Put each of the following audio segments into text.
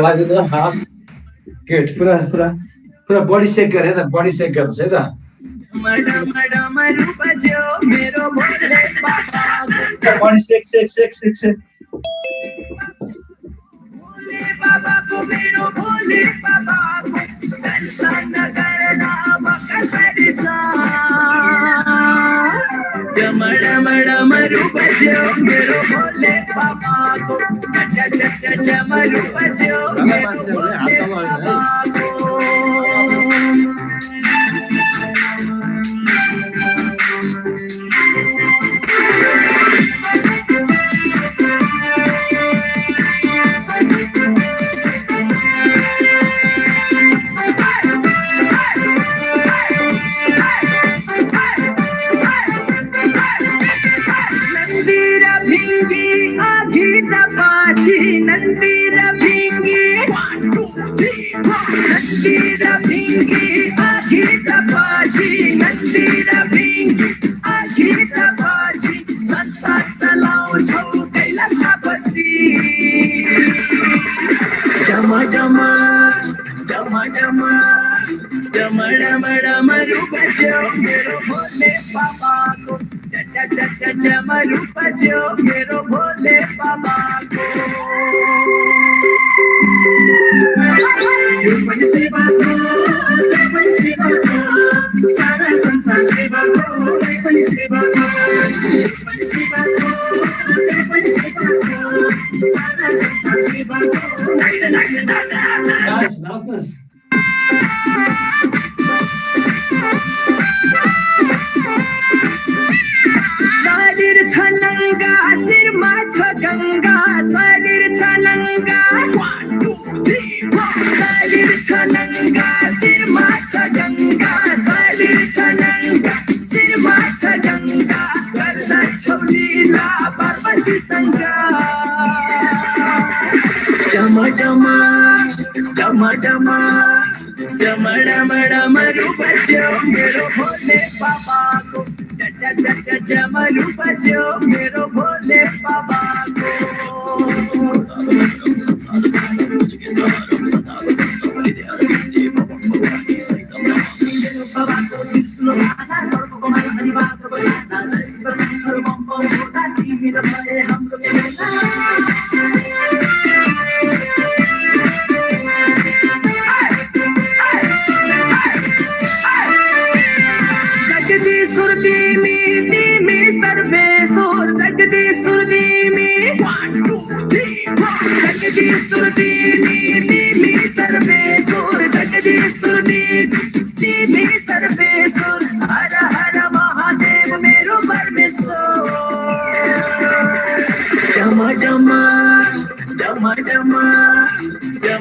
लाग्दैन half get पुरा पुरा पुरा बडी सेक गरे त बडी सेक गर्छ है त बडी सेक सेक सेक सेक सेक बाबा को मेरो भोले बाबा को दर्शन करना कसरी सा डमरू बजो मेरो भोले बाबा को डमरू बजो मेरो भोले बाबा को Nandira Bingi, Nandira Bingi, Agita Baji, Nandira Bingi, Agita Baji, Sansat Salao Chau Kaila Sapasi, Dama Dama, Dama Dama, Dama Dama Dama Rubajo, Mero Bole Baba Ko, Dama Rubajo, Mero Bole Baba Ko. सारा संसार सेवा शरीर छनंगा सिर माछ गंगा शरीर छनंगा शरीर छनंगा सिर माछ गंगा शरीर छनंगा सिर माछ गंगा गर्दा छौलीला पार्वती संगा डम डम डम डम डम डम डमरू बजो मेरो भोले बाबा को डमरू बजो मेरो भोले बाबा को हर हर महादेव मेरो परमेश्वर डम डम डम डम डम डम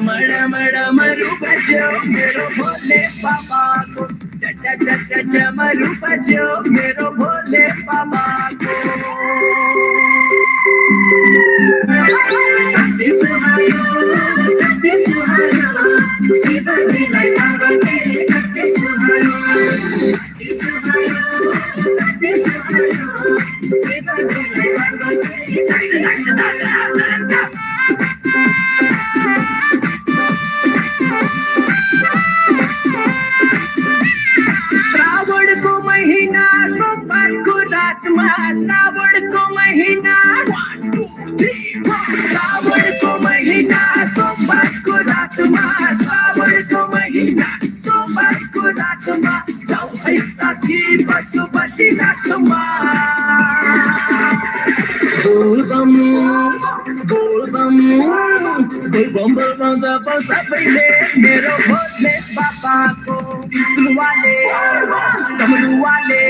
डमरू बजो मेरो भोले बाबा को डमरू बजो मेरो भोले बाबा को श्रावण को महीना सोमवार को रात में श्रावण को महीना श्रावण को महीना सोमवार को रात में श्रावण को महीना सोमवार को रात में जाऊ ऐसा की पशुपति नाथ बोलबम बोलबम बोलबम बोलबम जब सबैले मेरो भोले बाबा को त्रिशूल वाले डमरू वाले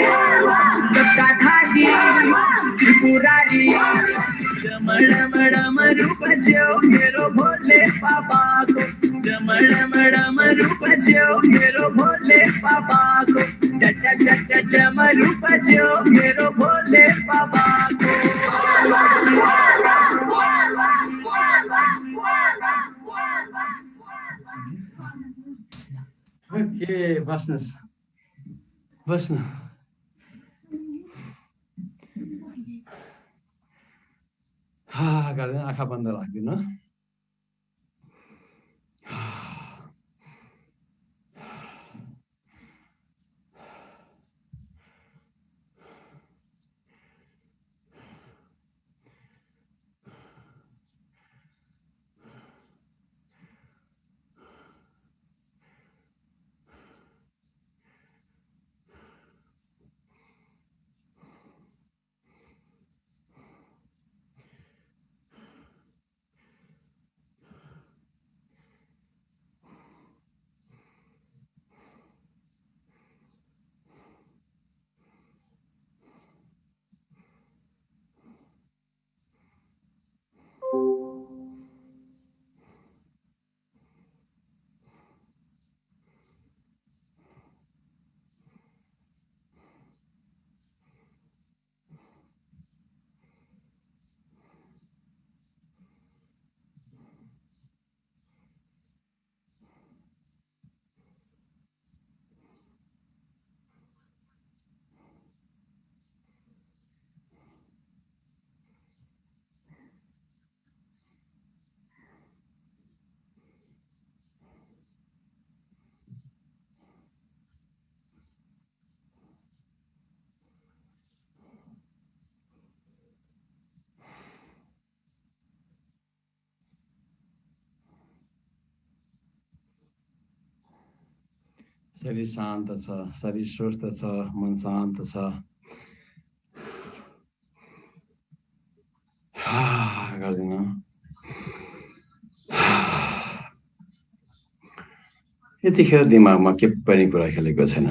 जटाधारी त्रिपुरारी डमरू बजो मेरो भोले बाबा को डमरू बजो मेरो भोले बाबा को डमरू बजो मेरो भोले बाबा को ओके बस्नुहोस् बस्नु गर्दैन आँखा बन्द राखिदिनु शरीर शान्त छ, शरीर स्वस्थ छ, मन शान्त छ। गर्दिनु यतिखेर दिमागमा के पनि कुरा खेलेको छैन।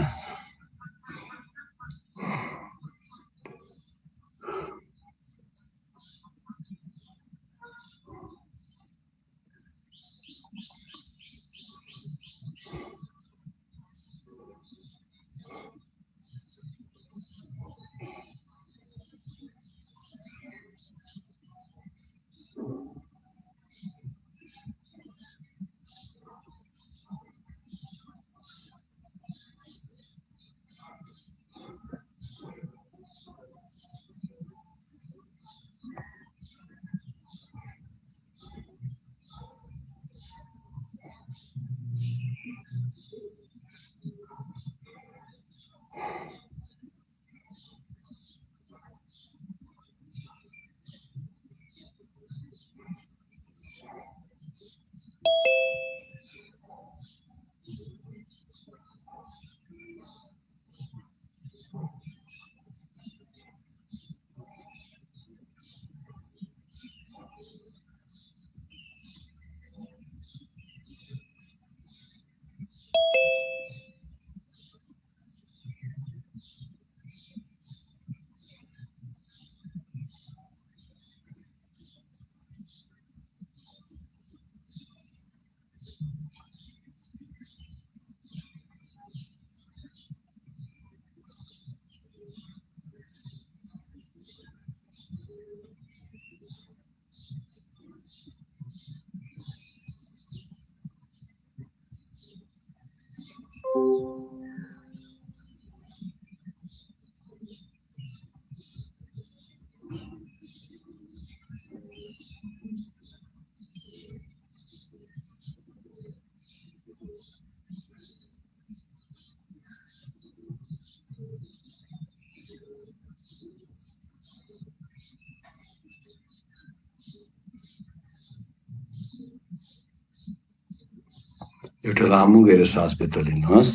एउटा लामो गएर श्वास भित्र लिनुहोस्,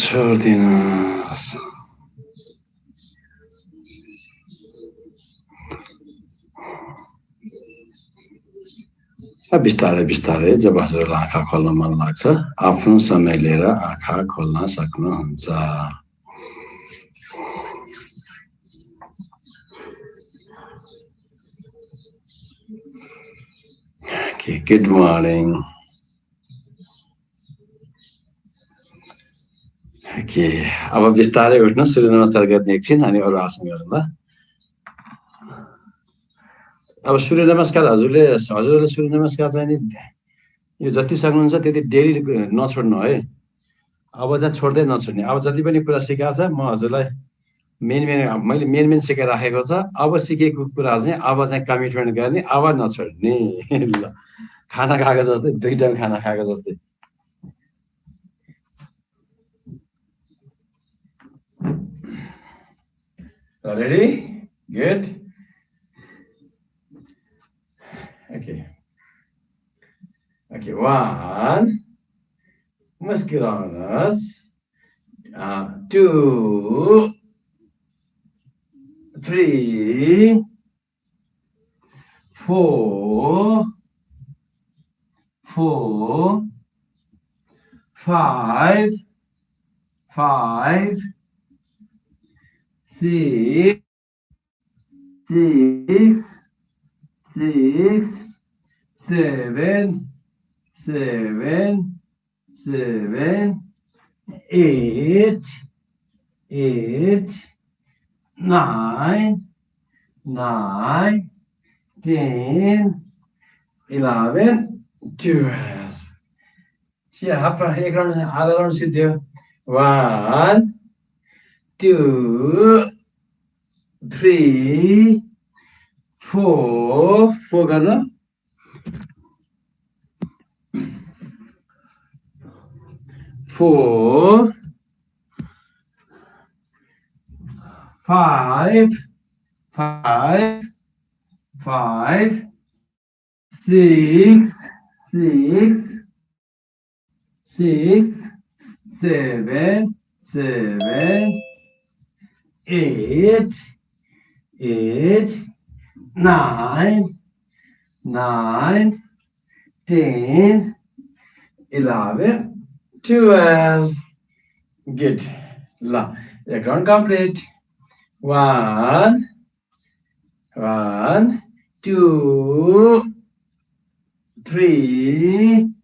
छोड्दिनुहोस्। बिस्तारै बिस्तारै जब हजुरलाई आँखा खोल्न मन लाग्छ आफ्नो समय लिएर आँखा खोल्न सक्नुहुन्छ। Good morning. अब बिस्तारै उठ्नु, सूर्य नमस्कार गर्ने एकछिन अनि अरू आसन गरौँला। अब सूर्य नमस्कार हजुरले सूर्य नमस्कार चाहिँ नि यो जति सक्नुहुन्छ त्यति डेली नछोड्नु है। अब चाहिँ छोड्दै नछोड्ने। अब जति पनि कुरा सिकाएको छ म हजुरलाई मैले मेन सिकाइराखेको छ। अब सिकेको कुरा चाहिँ अब चाहिँ कमिटमेन्ट गर्ने, अब नछोड्ने। ल खाना खाएको जस्तै, 2 टाइम खाना खाएको जस्तै। Ready? Good. Okay. 1. Muscularis. 2, 3, 4, 5, 6, 7, 8, 9, 10, 11, 12. See, एक राउन्ड आधा राउन्ड सिद्धियो। 1, 2, 3, 4 गर्नु। 4, 5, 6, 7, 7, 8, 8, 9, 9, 10, 11, 12. Good. La. Count complete. 1, 1, 2, 3,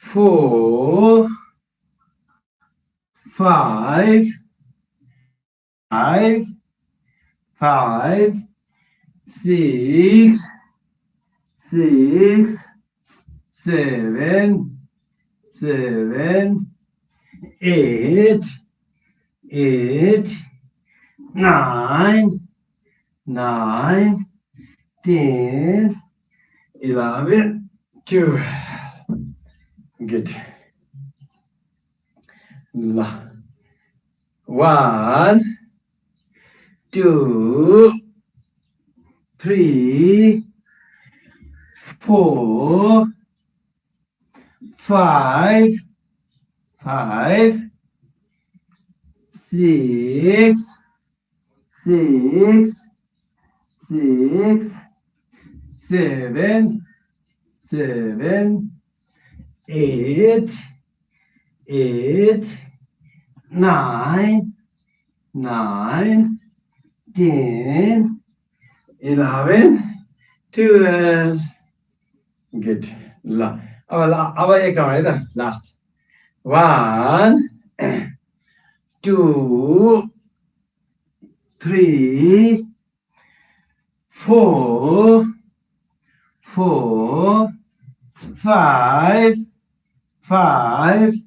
4, 5, 5, 5, 6, 6, 7, 7, 8, 8, 9, 9, 10, 11, 12. Good. 1, 2, 3, 4, 5, 5, 6, 6, 6, 7, 7, 8, 8, 9, 9, 10, 11, 12. Good. अब एक राउन्ड है त लास्ट 1, 2, 3, 4, 4, 5, 5,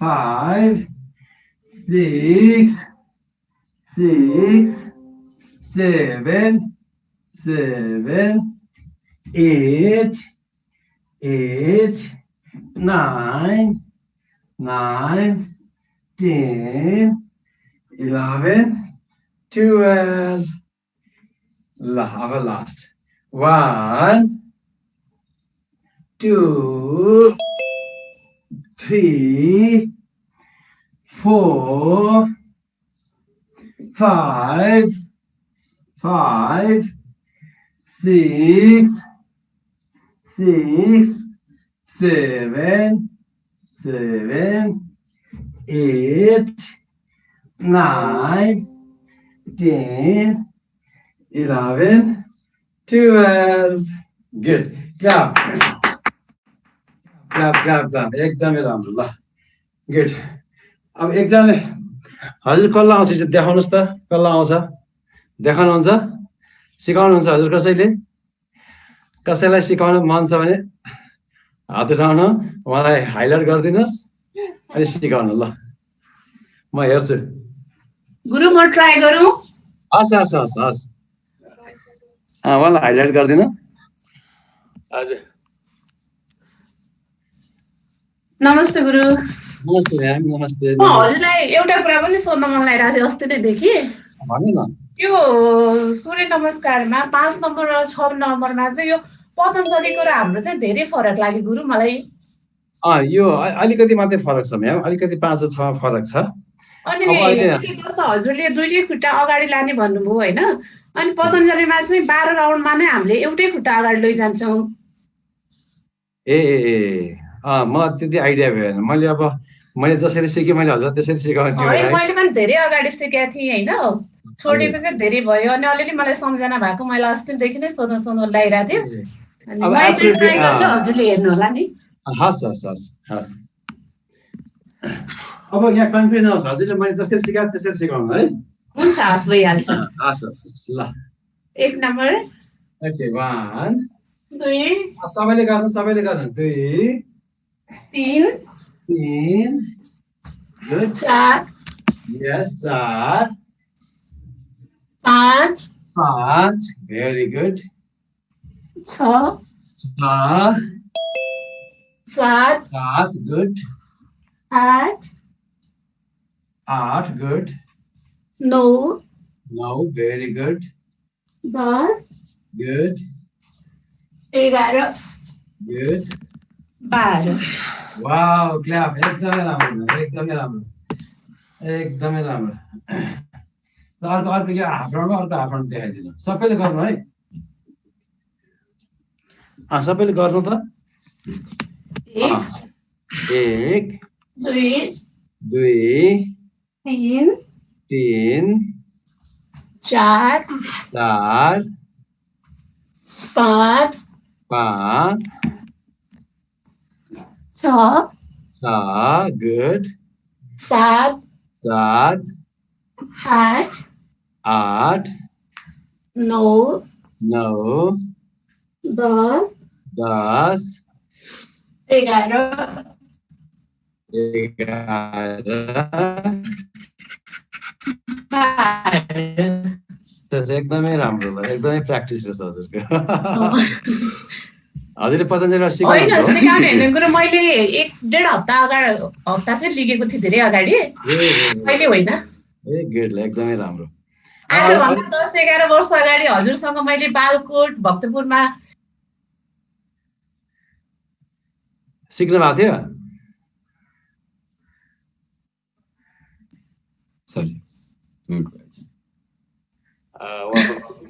5, 6, 6, 7, 7, 8, 8, 9, 9, 10, 11, 12. अब last 1, 2, 3, 4, 5, 5, 6, 6, 7, 7, 8, 9, 10, 11, 12. Good. Clap. Clap, clap, clap. एकदमै राम्रो ल गुड अब एकजना हजुर कसलाई आउँछ चाहिँ देखाउनुहोस् त कसलाई आउँछ देखाउनुहुन्छ सिकाउनुहुन्छ हजुर कसैलाई सिकाउन मन छ भने हात उठाउनु उहाँलाई हाइलाइट गरिदिनुहोस् अनि सिकाउनु ल म हेर्छु गुरु म ट्राई गरौँ हस् हस् हस् हस् उहाँलाई हाइलाइट गरिदिनु हजुर नमस्ते गुरु नमस्ते म्याम नमस्ते म हजुरलाई एउटा कुरा पनि सोध्न मन लागिरहेको थियो अस्तिदेखि भन्नु न यो सूर्य नमस्कारमा 5 नम्बर र 6 नम्बरमा चाहिँ यो पतञ्जलिको र हाम्रो चाहिँ धेरै फरक लाग्यो गुरु मलाई यो अलिकति मात्रै फरक छ म्याम अलिकति 5 र 6 फरक छ अनि जस्तो हजुरले दुईटै खुट्टा अगाडि लाने भन्नुभयो होइन अनि पतञ्जलिमा चाहिँ 12 राउन्डमा नै हामीले एउटै खुट्टा अगाडि लैजान्छौँ म त्यति आइडिया भएन मैले जसरी सिकेँ मैले हजुर त्यसरी सिकाउने मैले पनि धेरै अगाडि सिकेको थिएँ होइन छोडेको चाहिँ धेरै भयो अनि अलिअलि मलाई सम्झना भएको मैले अस्तिदेखि नै सोध्नु लागिरहेको थिएँ अनि हजुरले हेर्नु होला नि हस् हस् हस् हस् अब यहाँ कन्फ्युजन आउँछ हजुरले मैले जसरी सिकाएँ त्यसरी सिकाउनु है हुन्छ हस् भइहाल्छ हस् हस् ल 1 नम्बर ओके 1 2 सबैले गर्नु 2 3 3 गुड 4 यस 4 5 5 very good 6 7 good 8 good 9 very good 10 good 11 good 12 wow clap एकदमै राम्रो एकदमै राम्रो एकदमै राम्रो र अर्को यो हाफ राउन्डमा अर्को हाफ राउन्ड देखाइदिनु सबैले गर्नु है सबैले गर्नु त 1 2 3 3 4 4 5 5 6 good 7 7 8 8 9 9 10 10 11 एकदमै राम्रो ल एकदमै प्र्याक्टिस रहेछ हजुरको हजुरले पतञ्जलिबाट होइन सिकाउनु सिकाउने होइन गुरु मैले 1.5 हप्ता चाहिँ लिगेको थिएँ धेरै अगाडि अहिले होइन गुड ल एकदमै राम्रो आजभन्दा 10-11 वर्ष अगाडि हजुरसँग मैले बालकोट भक्तपुरमा सिक्नु भएको थियो सरी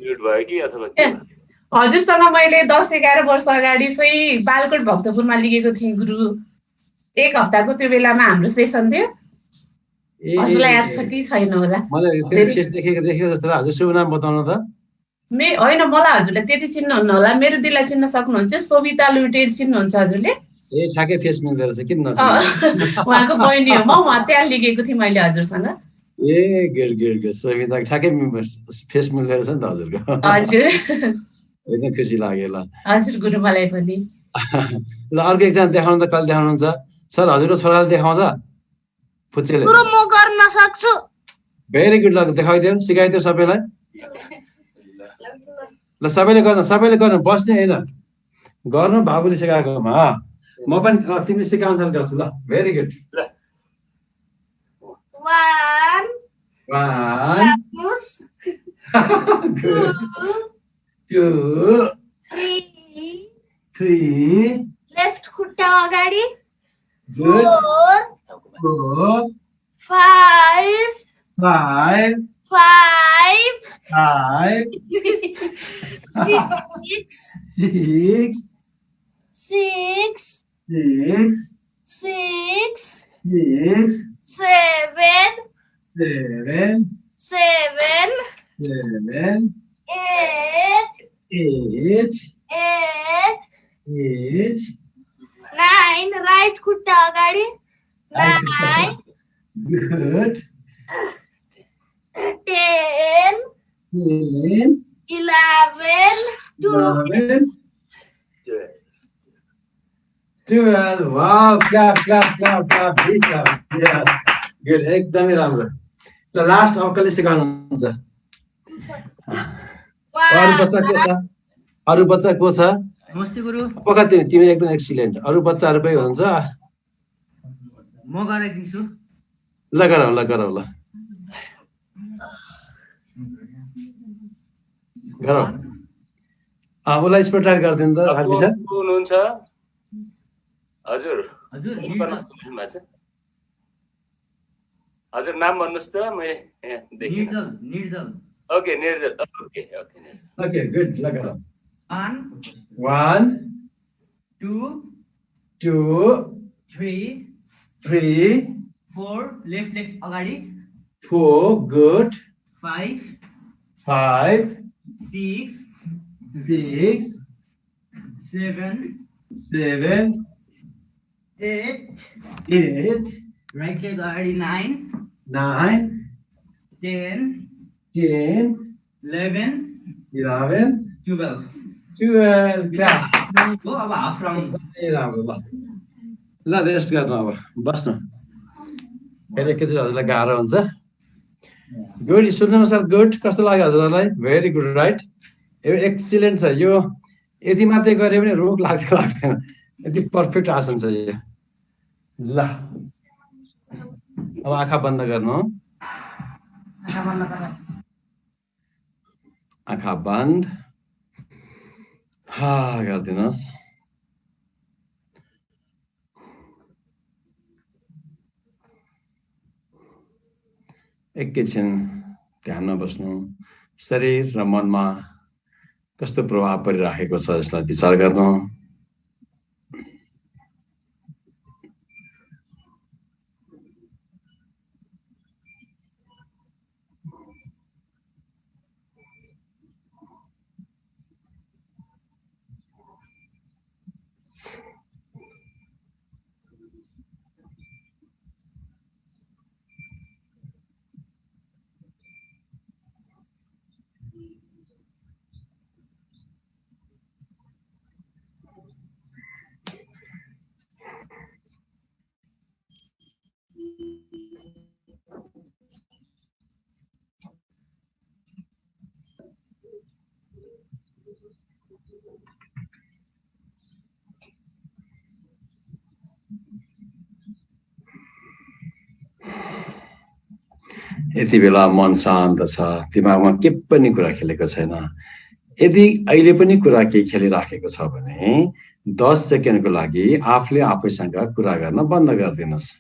म्युट भयो कि अथवा हजुरसँग मैले 10-11 वर्ष अगाडि चाहिँ बालकोट भक्तपुरमा लिगेको थिएँ गुरु 1 हप्ताको त्यो बेलामा हाम्रो सेसन थियो हजुरलाई याद छ कि छैन होला मलाई त्यो केस देखेको जस्तो हजुर शुभ नाम बताउनु त होइन मलाई हजुरले त्यति चिन्नुहुन्न होला मेरो दिदीलाई चिन्न सक्नुहुन्छ सोभिता लुटेल चिन्नुहुन्छ हजुरले ठ्याक्कै फेस मिल्दो रहेछ किन उहाँको बहिनी हो म उहाँ त्यहाँ लिगेको थिएँ मैले हजुरसँग गुड गुड गुड सोभिता ठ्याक्कै फेस मिल्दो रहेछ नि त हजुरको हजुर एकदम खुसी लाग्यो ल हजुर गुरु मलाई पनि ल अर्को एकजना देखाउनु त कहिले देखाउनुहुन्छ सर हजुरको छोराले देखाउँछ फुच्चेले गुरु म गर्न सक्छु भेरी गुड ल देखाइदियो सिकाइदियो सबैलाई ल सबैले गर्नु बस्ने होइन गर्नु बाबुले सिकाएकोमा म पनि तिमीले सिकाउँछ गर्छु ल भेरी गुड 1 2 3 लेफ्ट खुट्टा अगाडि 4 5 5 6 8 9 राइट खुट्टा अगाडि 9 good 10 11 12 12 wow clap big clap yes good एकदमै राम्रो ल लास्ट अङ्कलले सिकाउनुहुन्छ अरु बच्चा को छ नमस्ते गुरु पक्का तिमी एकदम एक्सिलेन्ट अरु बच्चाहरु पनि हुनुहुन्छ म गराइदिन्छु ल गरौ उसलाई स्पोर्ट ट्राई गरिदिनु त हार्दिक सर हुनुहुन्छ हजुर हजुर नाम भन्नुस् त मैले देखेँ निर्जल ओके निर्जल ओके गुड ल गरौ 1 2 3 4 लेफ्ट अगाडि 4 गुड 5 6 7 8 राइट लेग अगाडि 9 10 11 12 क्ल्याप हो अब हाफ राउन्ड राम्रो ल रेस्ट गर्नु अब बस्नु फेरि एकैचोटि हजुरलाई गाह्रो हुन्छ गुड सुन्नु सर गुड कस्तो लाग्यो हजुरलाई भेरी गुड राइट एक्सिलेन्ट छ यो यति मात्रै गरे पनि रोग लाग्दैन यति पर्फेक्ट आसन छ यो ल अब आँखा बन्द गर्नु आँखा बन्द गरिदिनुहोस् एकैछिन ध्यानमा बस्नु शरीर र मनमा कस्तो प्रभाव परिराखेको छ यसलाई विचार गर्नु यति बेला मन शान्त छ दिमागमा के पनि कुरा खेलेको छैन यदि अहिले पनि कुरा केही खेलिराखेको छ भने 10 सेकेन्डको लागि आफूले आफैसँग कुरा गर्न बन्द गरिदिनुस्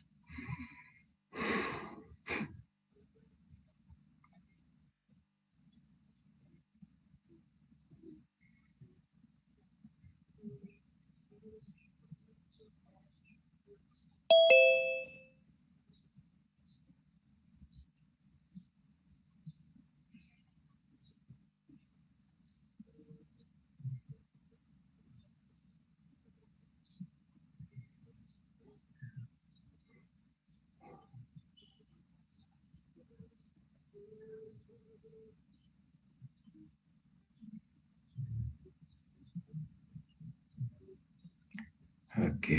ओके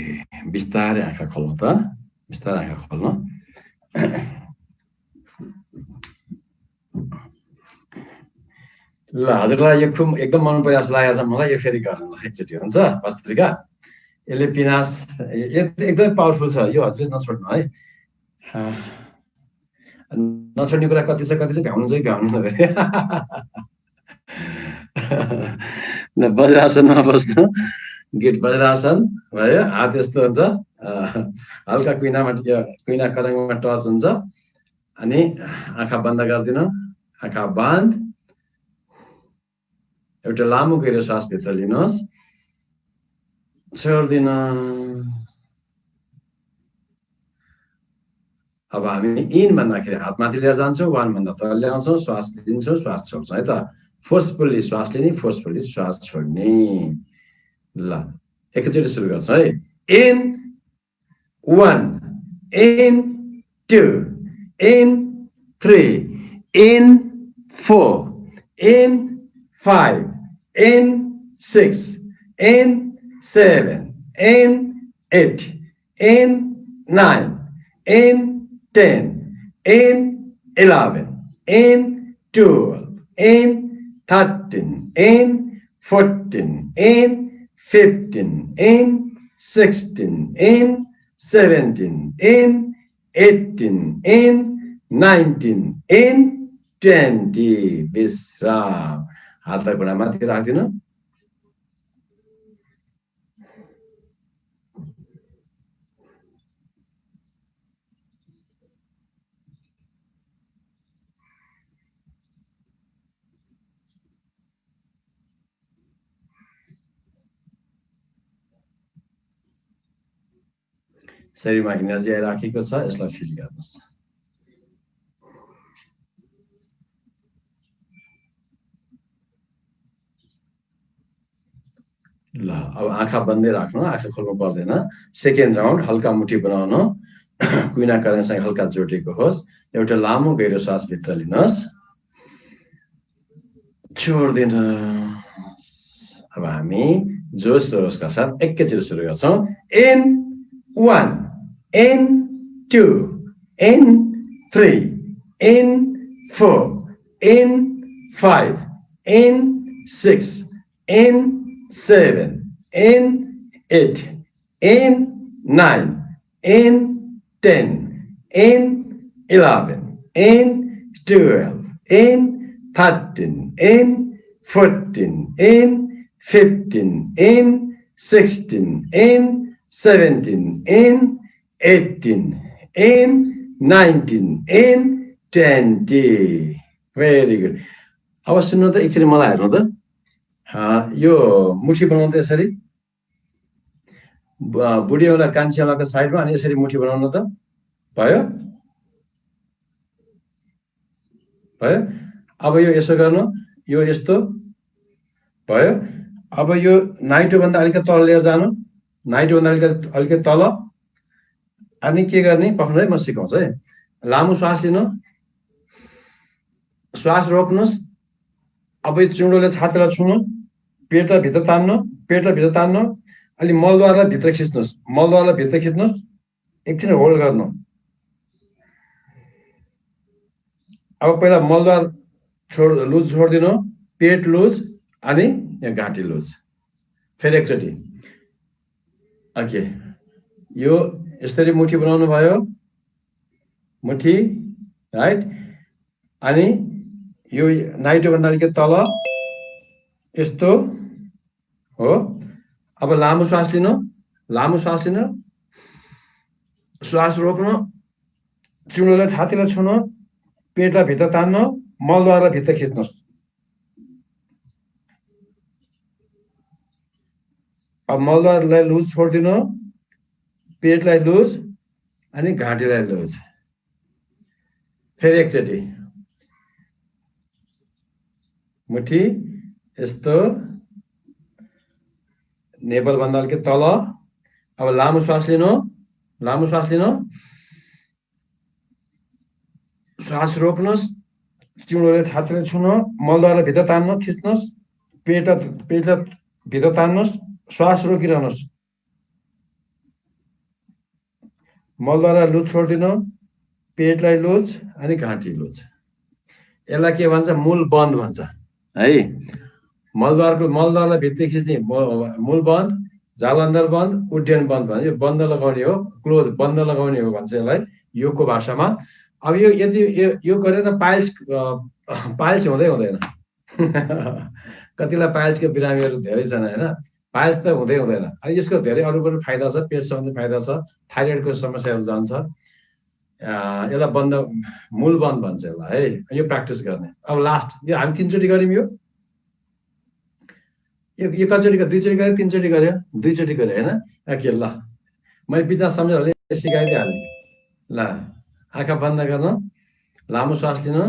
बिस्तारै आँखा खोल्नु त बिस्तारै आँखा खोल्नु ल हजुरलाई यो खुब एकदम मन परेको जस्तो लागेको छ मलाई यो फेरि गर्नु एकचोटि हुन्छ भस्त्रिका यसले पिनास एकदमै पावरफुल छ यो हजुरले नछोड्नु है नछोड्ने कुरा कति छ भ्याउनु चाहिँ भ्याउनु नगरे ल वज्रासनमा बस्नु गेट वज्रासन भयो हात यस्तो हुन्छ हल्का कुइना कदममा टच हुन्छ अनि आँखा बन्द गरिदिनु आँखा बन्द एउटा लामो गहिरो श्वास भित्र लिनुहोस् छोड्दिन अब हामी इन भन्दाखेरि हात माथि लिएर जान्छौँ 1 भन्दा तल ल्याउँछौँ श्वास लिन्छौँ श्वास छोड्छौँ है त फोर्सफुल्ली श्वास लिने फोर्सफुल्ली श्वास छोड्ने ल एकैचोटि सुरु गर्छौँ है in 1 in 2 in 3 in 4 in 5 in 6 in 7 in 8 in 9 in 10 in 11 in 12 in 13 in 14 in 15 in 16 in 17 in 18 in 19 in 20 विश्राम हात घुँडा माथि राख्दिनु शरीरमा इनर्जी आइराखेको छ यसलाई फिल गर्नुहोस् ल अब आँखा बन्दै राख्नु आँखा खोल्नु पर्दैन सेकेन्ड राउन्ड हल्का मुठी बनाउनु कुइना करेन्टसँग हल्का जोडिएको होस् एउटा लामो गहिरो श्वास भित्र लिनुहोस् छोड्दिनुहोस् अब हामी जोस र होसका साथ एकैचोटि सुरु गर्छौँ in 1 in 2 in 3 in 4 in 5 in 6 in 7 in 8 in 9 in 10 in 11 in 12 in 13 in 14 in 15 in 16 in 17 in 18 in 19 in 20 very good अब सुन्नु त एकचोटि मलाई हेर्नु त यो मुठी बनाउनु त यसरी बुढीवाला कान्छीवालाको साइडमा अनि यसरी मुठी बनाउनु त भयो भयो अब यो यसो गर्नु यो यस्तो भयो अब यो नाइटोभन्दा अलिकति तल लिएर जानु नाइटोभन्दा अलिकति तल अनि के गर्ने पक्नु है म सिकाउँछु है लामो श्वास लिनु श्वास रोक्नुहोस् अब यो चुँडोले छातीलाई छुनु पेटलाई भित्र तान्नु अलि मलद्वारलाई भित्र खिच्नुहोस् एकछिन होल्ड गर्नु अब पहिला मलद्वार लुज छोडिदिनु पेट लुज अनि यहाँ घाँटी लुज फेरि एकचोटि ओके यो यसरी मुठी बनाउनु भयो मुठी राइट अनि यो नाइटोभन्दा अलिकति तल यस्तो हो अब लामो श्वास लिनु श्वास रोक्नु चुँडोलाई छातीलाई छुनु पेटलाई भित्र तान्नु मलद्वारलाई भित्र खिच्नुहोस् अब मलद्वारलाई लुज छोडिदिनु पेटलाई लुज अनि घाँटीलाई लुज फेरि एकचोटि मुठी यस्तो नेपलभन्दा अलिकति तल अब लामो श्वास लिनु श्वास रोक्नुहोस् चुँडोले छातीलाई छुनु मलद्वारलाई भित्र तान्नु खिच्नुहोस् पेटलाई भित्र तान्नुहोस् श्वास रोकिरहनुहोस् मलद्वारा लुज छोडिदिनु पेटलाई लुज अनि घाँटी लुज यसलाई के भन्छ मूल बन्द भन्छ है मलद्वारलाई भित्र खिच्ने मूल बन्द जालन्धर बन्द उड्डयन बन्द भन्छ यो बन्द लगाउने हो क्लोज बन्द लगाउने हो भन्छ यसलाई योगको भाषामा अब यो यदि यो गरेर पाइल्स हुँदैन कतिलाई पाइल्सको बिरामीहरू धेरै छन् होइन पाइल्स त हुँदैन अनि यसको धेरै अरू फाइदा छ पेट सम्बन्धी फाइदा छ थाइरोइडको समस्याहरू जान्छ यसलाई मूल बन्द भन्छ यसलाई है यो प्र्याक्टिस गर्ने अब लास्ट यो हामी 3 चोटि गर्यौँ यो कतिचोटि 2 चोटि गऱ्यो 3 चोटि गऱ्यो 2 चोटि गऱ्यो होइन ओके ल मैले बिचमा सम्झेर सिकाइदिइहालेँ ल आँखा बन्द गर्नु लामो श्वास लिनु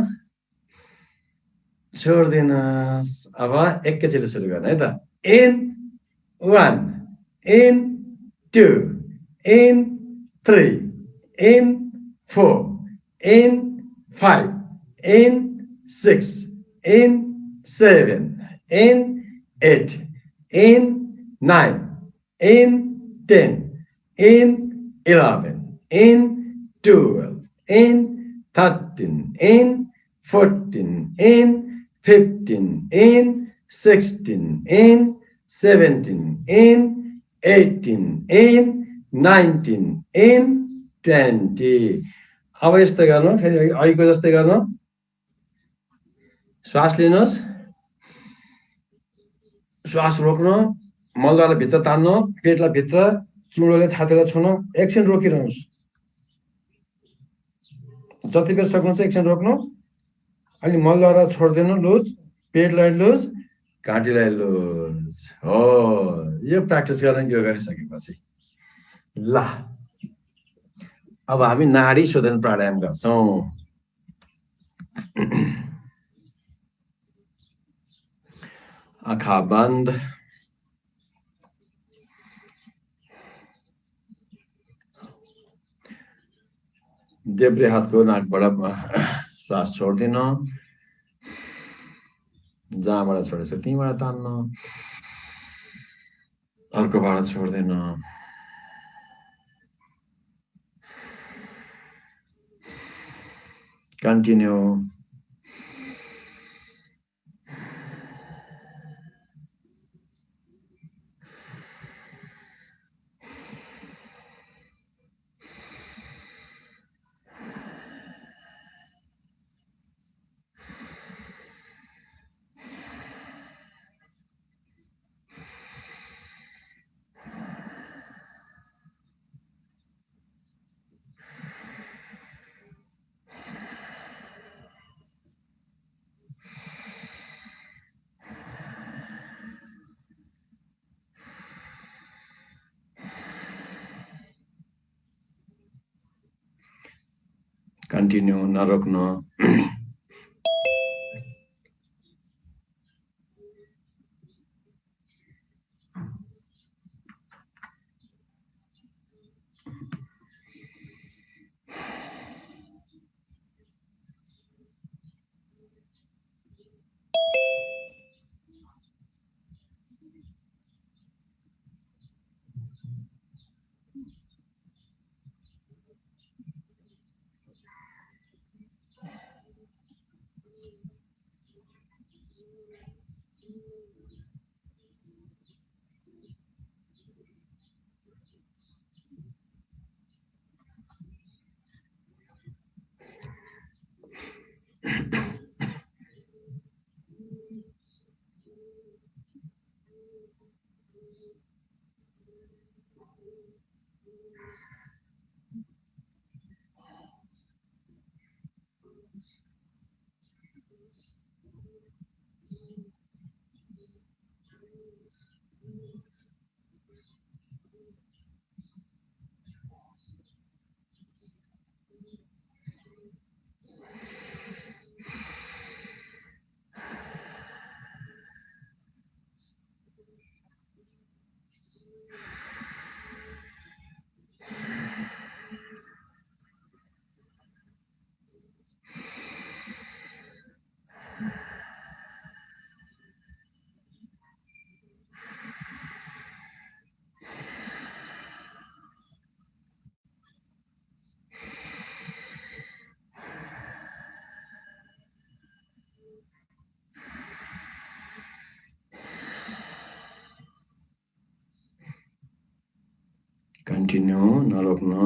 छोडिदिनुहोस् अब एकैचोटि सुरु गर्ने है त in 1 in 2 in 3 in 4 in 5 in 6 in 7 in 8 in 9 in 10 in 11 in 12 in 13 in 14 in 15 in 16 in 17 in 18 in 19 in 20 अब यस्तो गर्नु फेरि अघिको जस्तै गर्नु श्वास लिनुहोस् श्वास रोक्नु मलद्वारलाई भित्र तान्नु पेटलाई भित्र चुँडोले छातीलाई छुनु एकछिन रोकिरहनुहोस् जति बेर सक्नुहुन्छ एकछिन रोक्नु अनि मलद्वारा छोडिदिनु लुज पेटलाई लुज घाँटीलाई लुज हो यो प्र्याक्टिस गर्न यो गरिसकेपछि ल अब हामी नाडी शोधन प्राणायाम गर्छौं आँखा बन्द देब्रे हातको नाकबाट श्वास छोडिदिनु जहाँबाट छोडेछ त्यहीँबाट तान्नु अर्कोबाट छोडिदिनु Continue. कन्टिन्यू नरोक्नु कन्टिन्यू नरोक्नु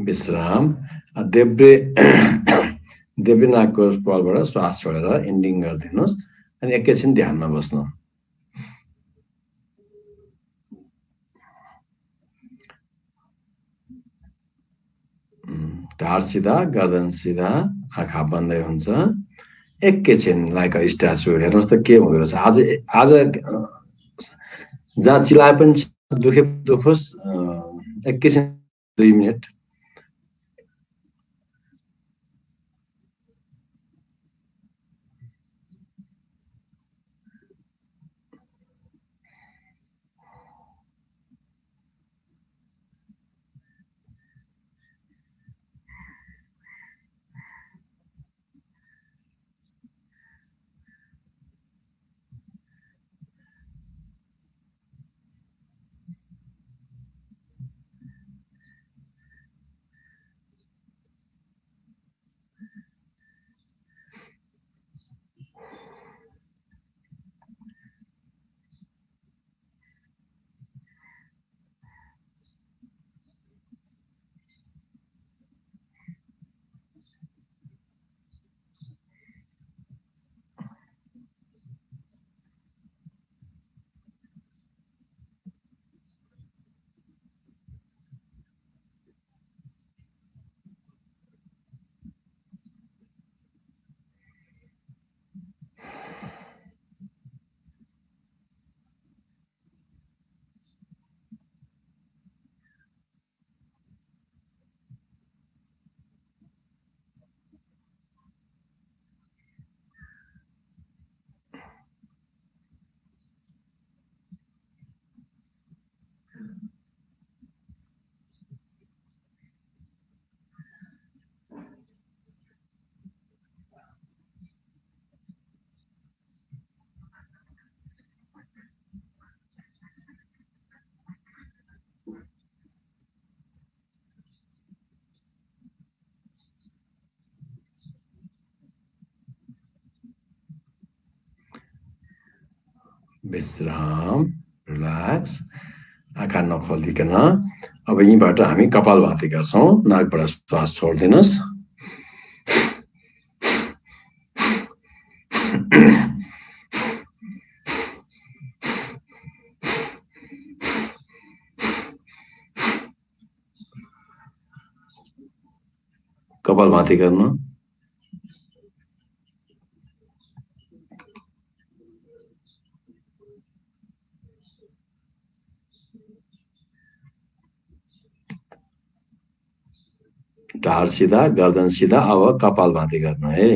विश्राम देब्रे नाकको पालबाट श्वास छोडेर एन्डिङ गरिदिनुहोस् अनि एकैछिन ध्यानमा बस्नु ढाड सिधा गर्दन सिधा आँखा बन्दै हुन्छ एकैछिन लाइक अ स्ट्याचु हेर्नुहोस् त के हुँदो रहेछ आज आज जहाँ चिलाए पनि दुखे दुखोस् एकैछिन 2 मिनट विश्राम रिल्याक्स आँखा नखोलिकन अब यहीँबाट हामी कपालभाती गर्छौं नाकबाट श्वास छोड्दिनुस् कपालभाती गर्नु ढाड सिधा गर्दन सिधा अब कपालभाती गर्नु है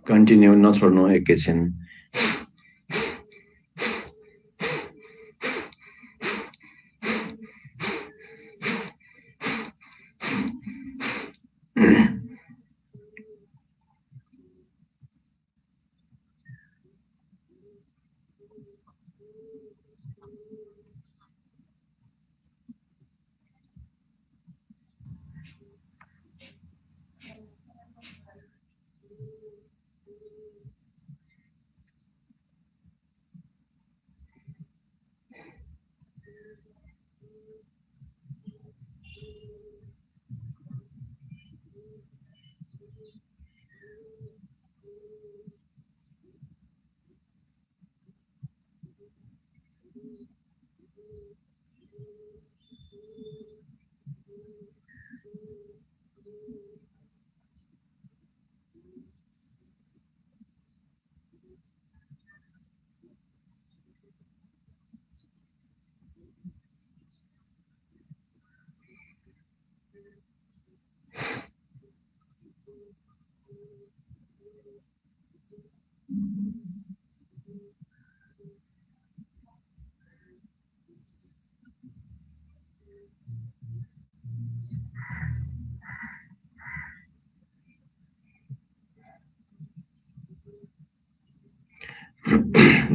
कन्टिन्यू नछोड्नु एकैछिन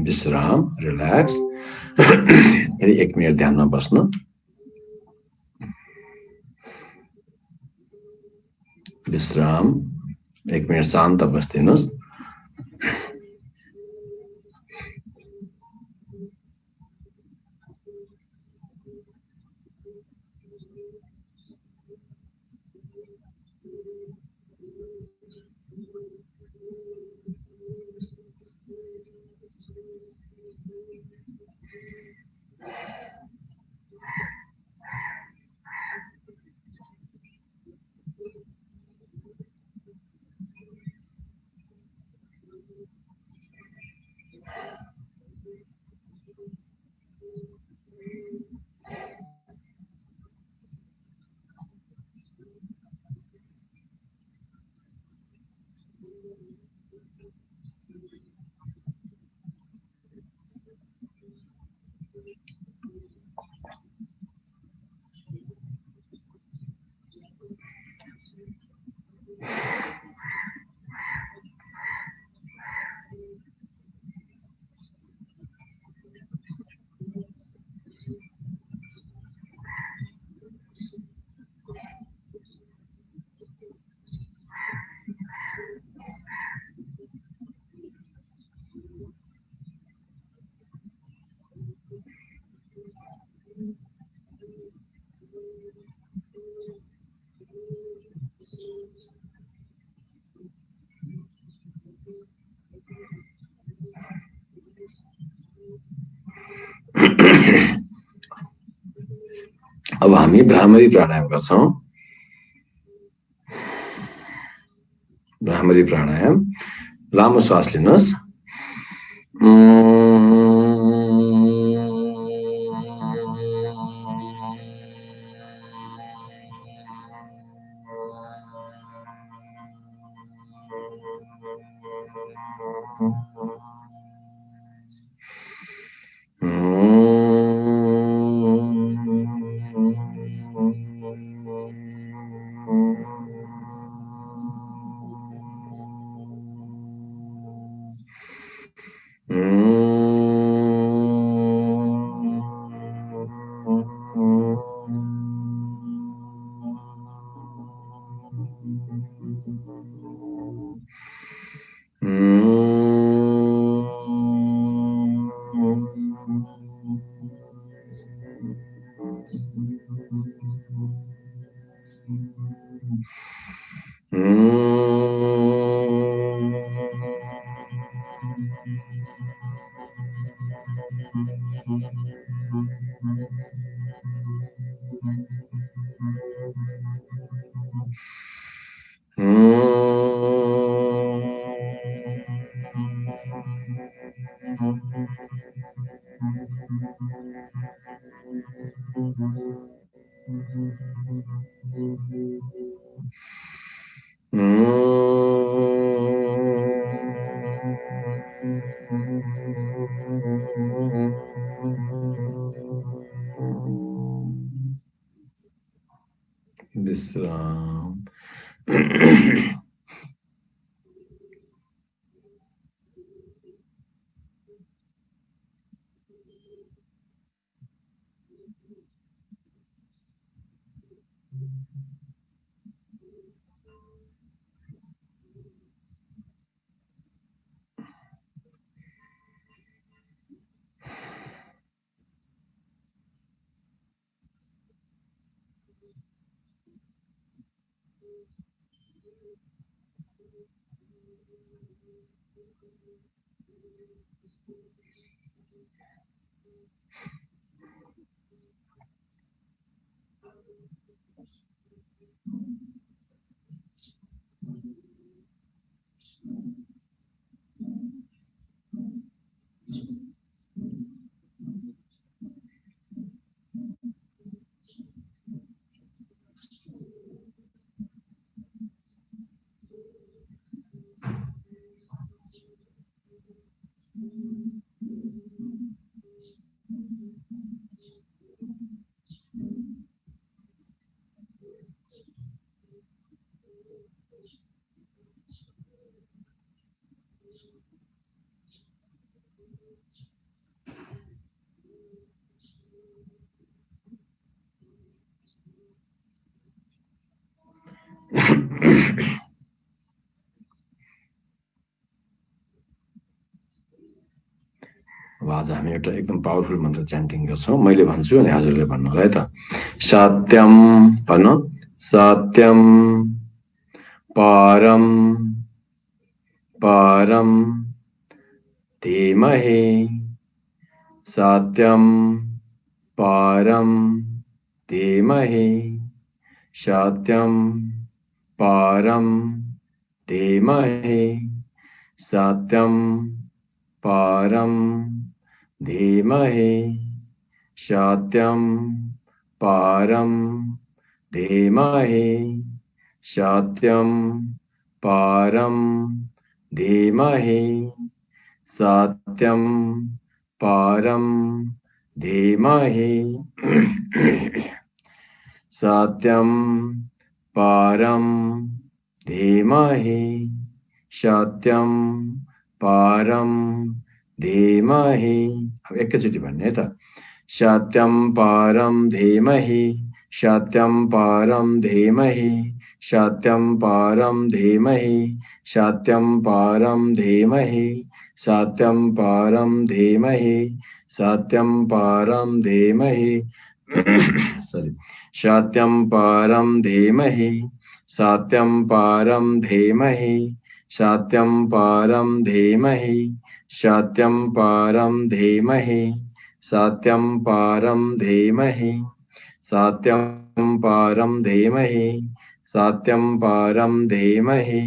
विश्राम रिल्याक्स फेरि 1 मिनेट ध्यानमा बस्नु विश्राम 1 मिनेट शान्त बस्दिनुस् अब हामी भ्रामरी प्राणायाम गर्छौं भ्रामरी प्राणायाम लामो श्वास लिनुहोस् विश्राम। अब आज हामी एउटा एकदम पावरफुल मन्त्र च्यान्टिङ गर्छौँ। मैले भन्छु अनि हजुरले भन्नु होला है त। सत्यम भन्नु। सत्यम परम परम धीमहि। सत्यम परम धीमहि। सत्यम परम धीमहि। सत्यम परम धीमहि। सत्यम परम धीमहि। सत्यम परम धीमहि। सत्यम परम धीमहि। सत्यम परम धीमहि। सत्यम परम धीमहि। अब एकैचोटि भन्ने है त। सत्यम परम धीमहि। सत्यम परम धीमहि। सत्यम परम धीमहि। सत्यम परम धीमहि। सत्यम परम धीमहि। सत्यम परम धीमहि। सॉरी। सत्यम परम धीमहि। सत्यम परम धीमहि। सत्यम परम धीमहि। सत्यम परम धीमहि। सत्यम परम धीमहि। सत्यम परम धीमहि। सत्यम परम धीमहि।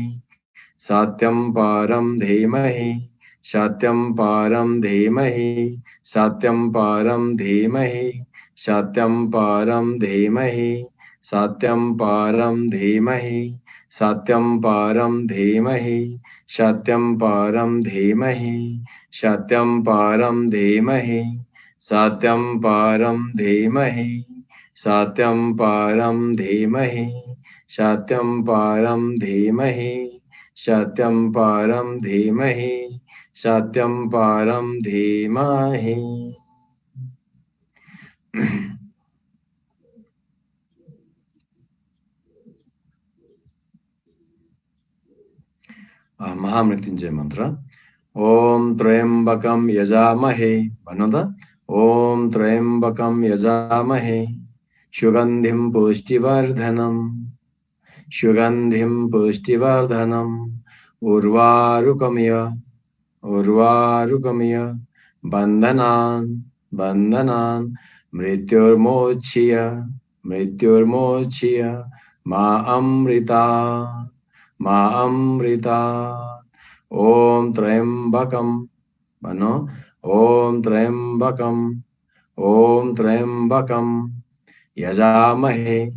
सत्यम परम धीमहि। सत्यम परम धीमहि। सत्यम परम धीमहि। सत्यम परम धीमहि। सत्यम परम धीमहि। सत्यम परम धीमहि। सत्यम परम धीमहि। सत्यम परम धीमहि। सत्यम परम धीमहि। सत्यम परम धीमहि। सत्यम परम धीमहि। सत्यम परम धीमहि। सत्यं परं धीमहि। महामृत्युञ्जय मन्त्र। ओम त्र्यम्बकं यजामहे, भन्नु त। ओम त्र्यम्बकं यजामहे सुगन्धिं पुष्टिवर्धनम्, सुगन्धिं पुष्टिवर्धनम् उर्वारुकमिव, उर्वारुकमिव बन्धनान्, बन्धनान् मृत्युर्मोक्ष्य, मृत्युर्मोक्ष्य मा अमृता, मा अमृता। ओम त्र्यम्बकं, भन्नु। ओम त्र्यम्बकं, ओम त्र्यम्बकं यजामहे,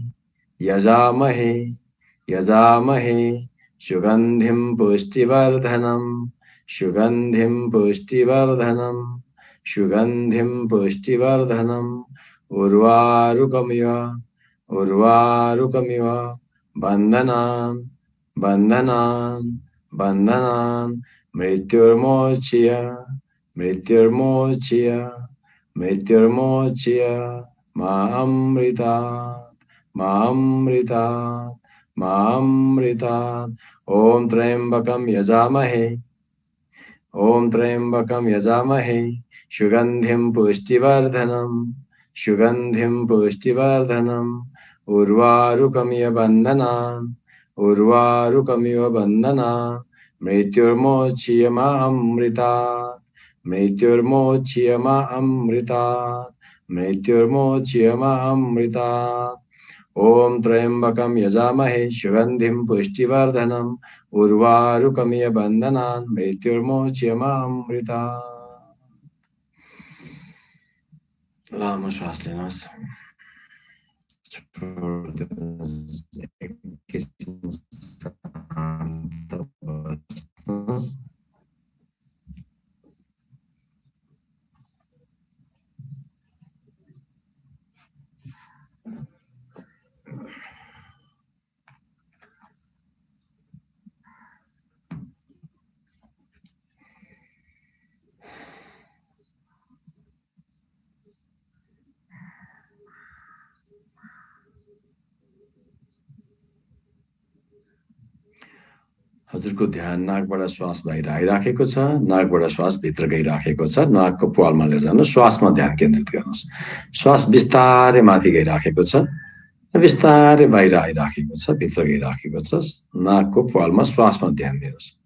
यजामहे, यजामहे सुगन्धिं पुष्टिवर्धनम्, सुगन्धिं पुष्टिवर्धनम्, सुगन्धिं पुष्टिवर्धनम् उर्वारुकमिव, उर्वारुकमिव बन्धनान्, बन्धनान्, बन्धनान् मृत्युर्मोक्ष्य, मृत्युर्मोक्ष्य, मृत्युर्मोक्ष्य मा अमृता, मा अमृता, मा अमृता। ओम त्र्यम्बकं यजामहे, ओम त्र्यम्बकं यजामहे सुगन्धिं पुष्टिवर्धनम्, सुगन्धिं पुष्टिवर्धनम् उर्वारुकमिव बन्धनान्, उर्वारुकमिव बन्धनान् मृत्युर्मोक्ष्य मा अमृता, मृत्युर्मोक्ष्य मा अमृता, मृत्युर्मोक्ष्य मा अमृता। ओम त्र्यम्बकं यजामहे सुगन्धिं पुष्टिवर्धनम् उर्वारुकमिव बन्धनान् मृत्युर्मोक्ष्य मा अमृता। लामो श्वास लिनुहोस्। एकैछिन शान्त बस्नुहोस्। हजुरको ध्यान नाकबाट श्वास बाहिर आइराखेको छ, नाकबाट श्वास भित्र गइराखेको छ। नाकको प्वालमा लिएर जानुहोस्, श्वासमा ध्यान केन्द्रित गर्नुहोस्। श्वास बिस्तारै माथि गइराखेको छ, बिस्तारै बाहिर आइराखेको छ, भित्र गइराखेको छ। नाकको प्वालमा श्वासमा ध्यान दिनुहोस्।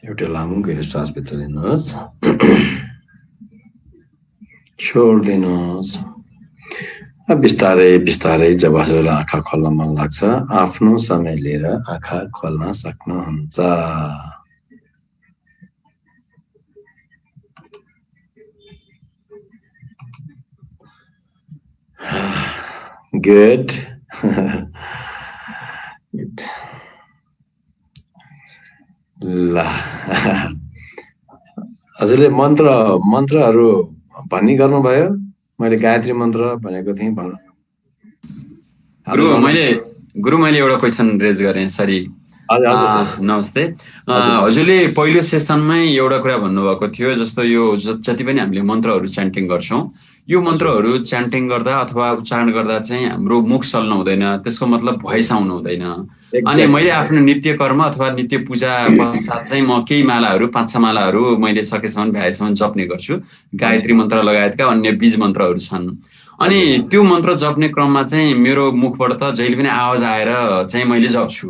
एउटा लामो गहिरो श्वास भित्र लिनुहोस्, छोड्दिनुहोस्। बिस्तारै बिस्तारै जब हजुरलाई आँखा खोल्न मन लाग्छ, आफ्नो समय लिएर आँखा खोल्न सक्नुहुन्छ। गुड। ल हजुरले मन्त्रहरू भन्ने गर्नुभयो? मैले गायत्री मन्त्र भनेको थिएँ भन्नु। गुरु मैले एउटा क्वेसन रेज गरेँ। सरी, नमस्ते। हजुरले पहिलो सेसनमै एउटा कुरा भन्नुभएको थियो, जस्तो यो जति पनि हामीले मन्त्रहरू च्यान्टिङ गर्छौँ, यो मन्त्रहरू च्यान्टिङ गर्दा अथवा उच्चारण गर्दा चाहिँ हाम्रो मुख चल्न हुँदैन, त्यसको मतलब भोइस आउनु हुँदैन। अनि मैले आफ्नो नित्य कर्म अथवा नित्य पूजा पश्चात चाहिँ म केही मालाहरू 5-6 मालाहरू मैले सकेसम्म भ्याएसम्म जप्ने गर्छु। गायत्री मन्त्र लगायतका अन्य बीज मन्त्रहरू छन्। अनि त्यो मन्त्र जप्ने क्रममा चाहिँ मेरो मुखबाट त जहिले पनि आवाज आएर चाहिँ मैले जप्छु।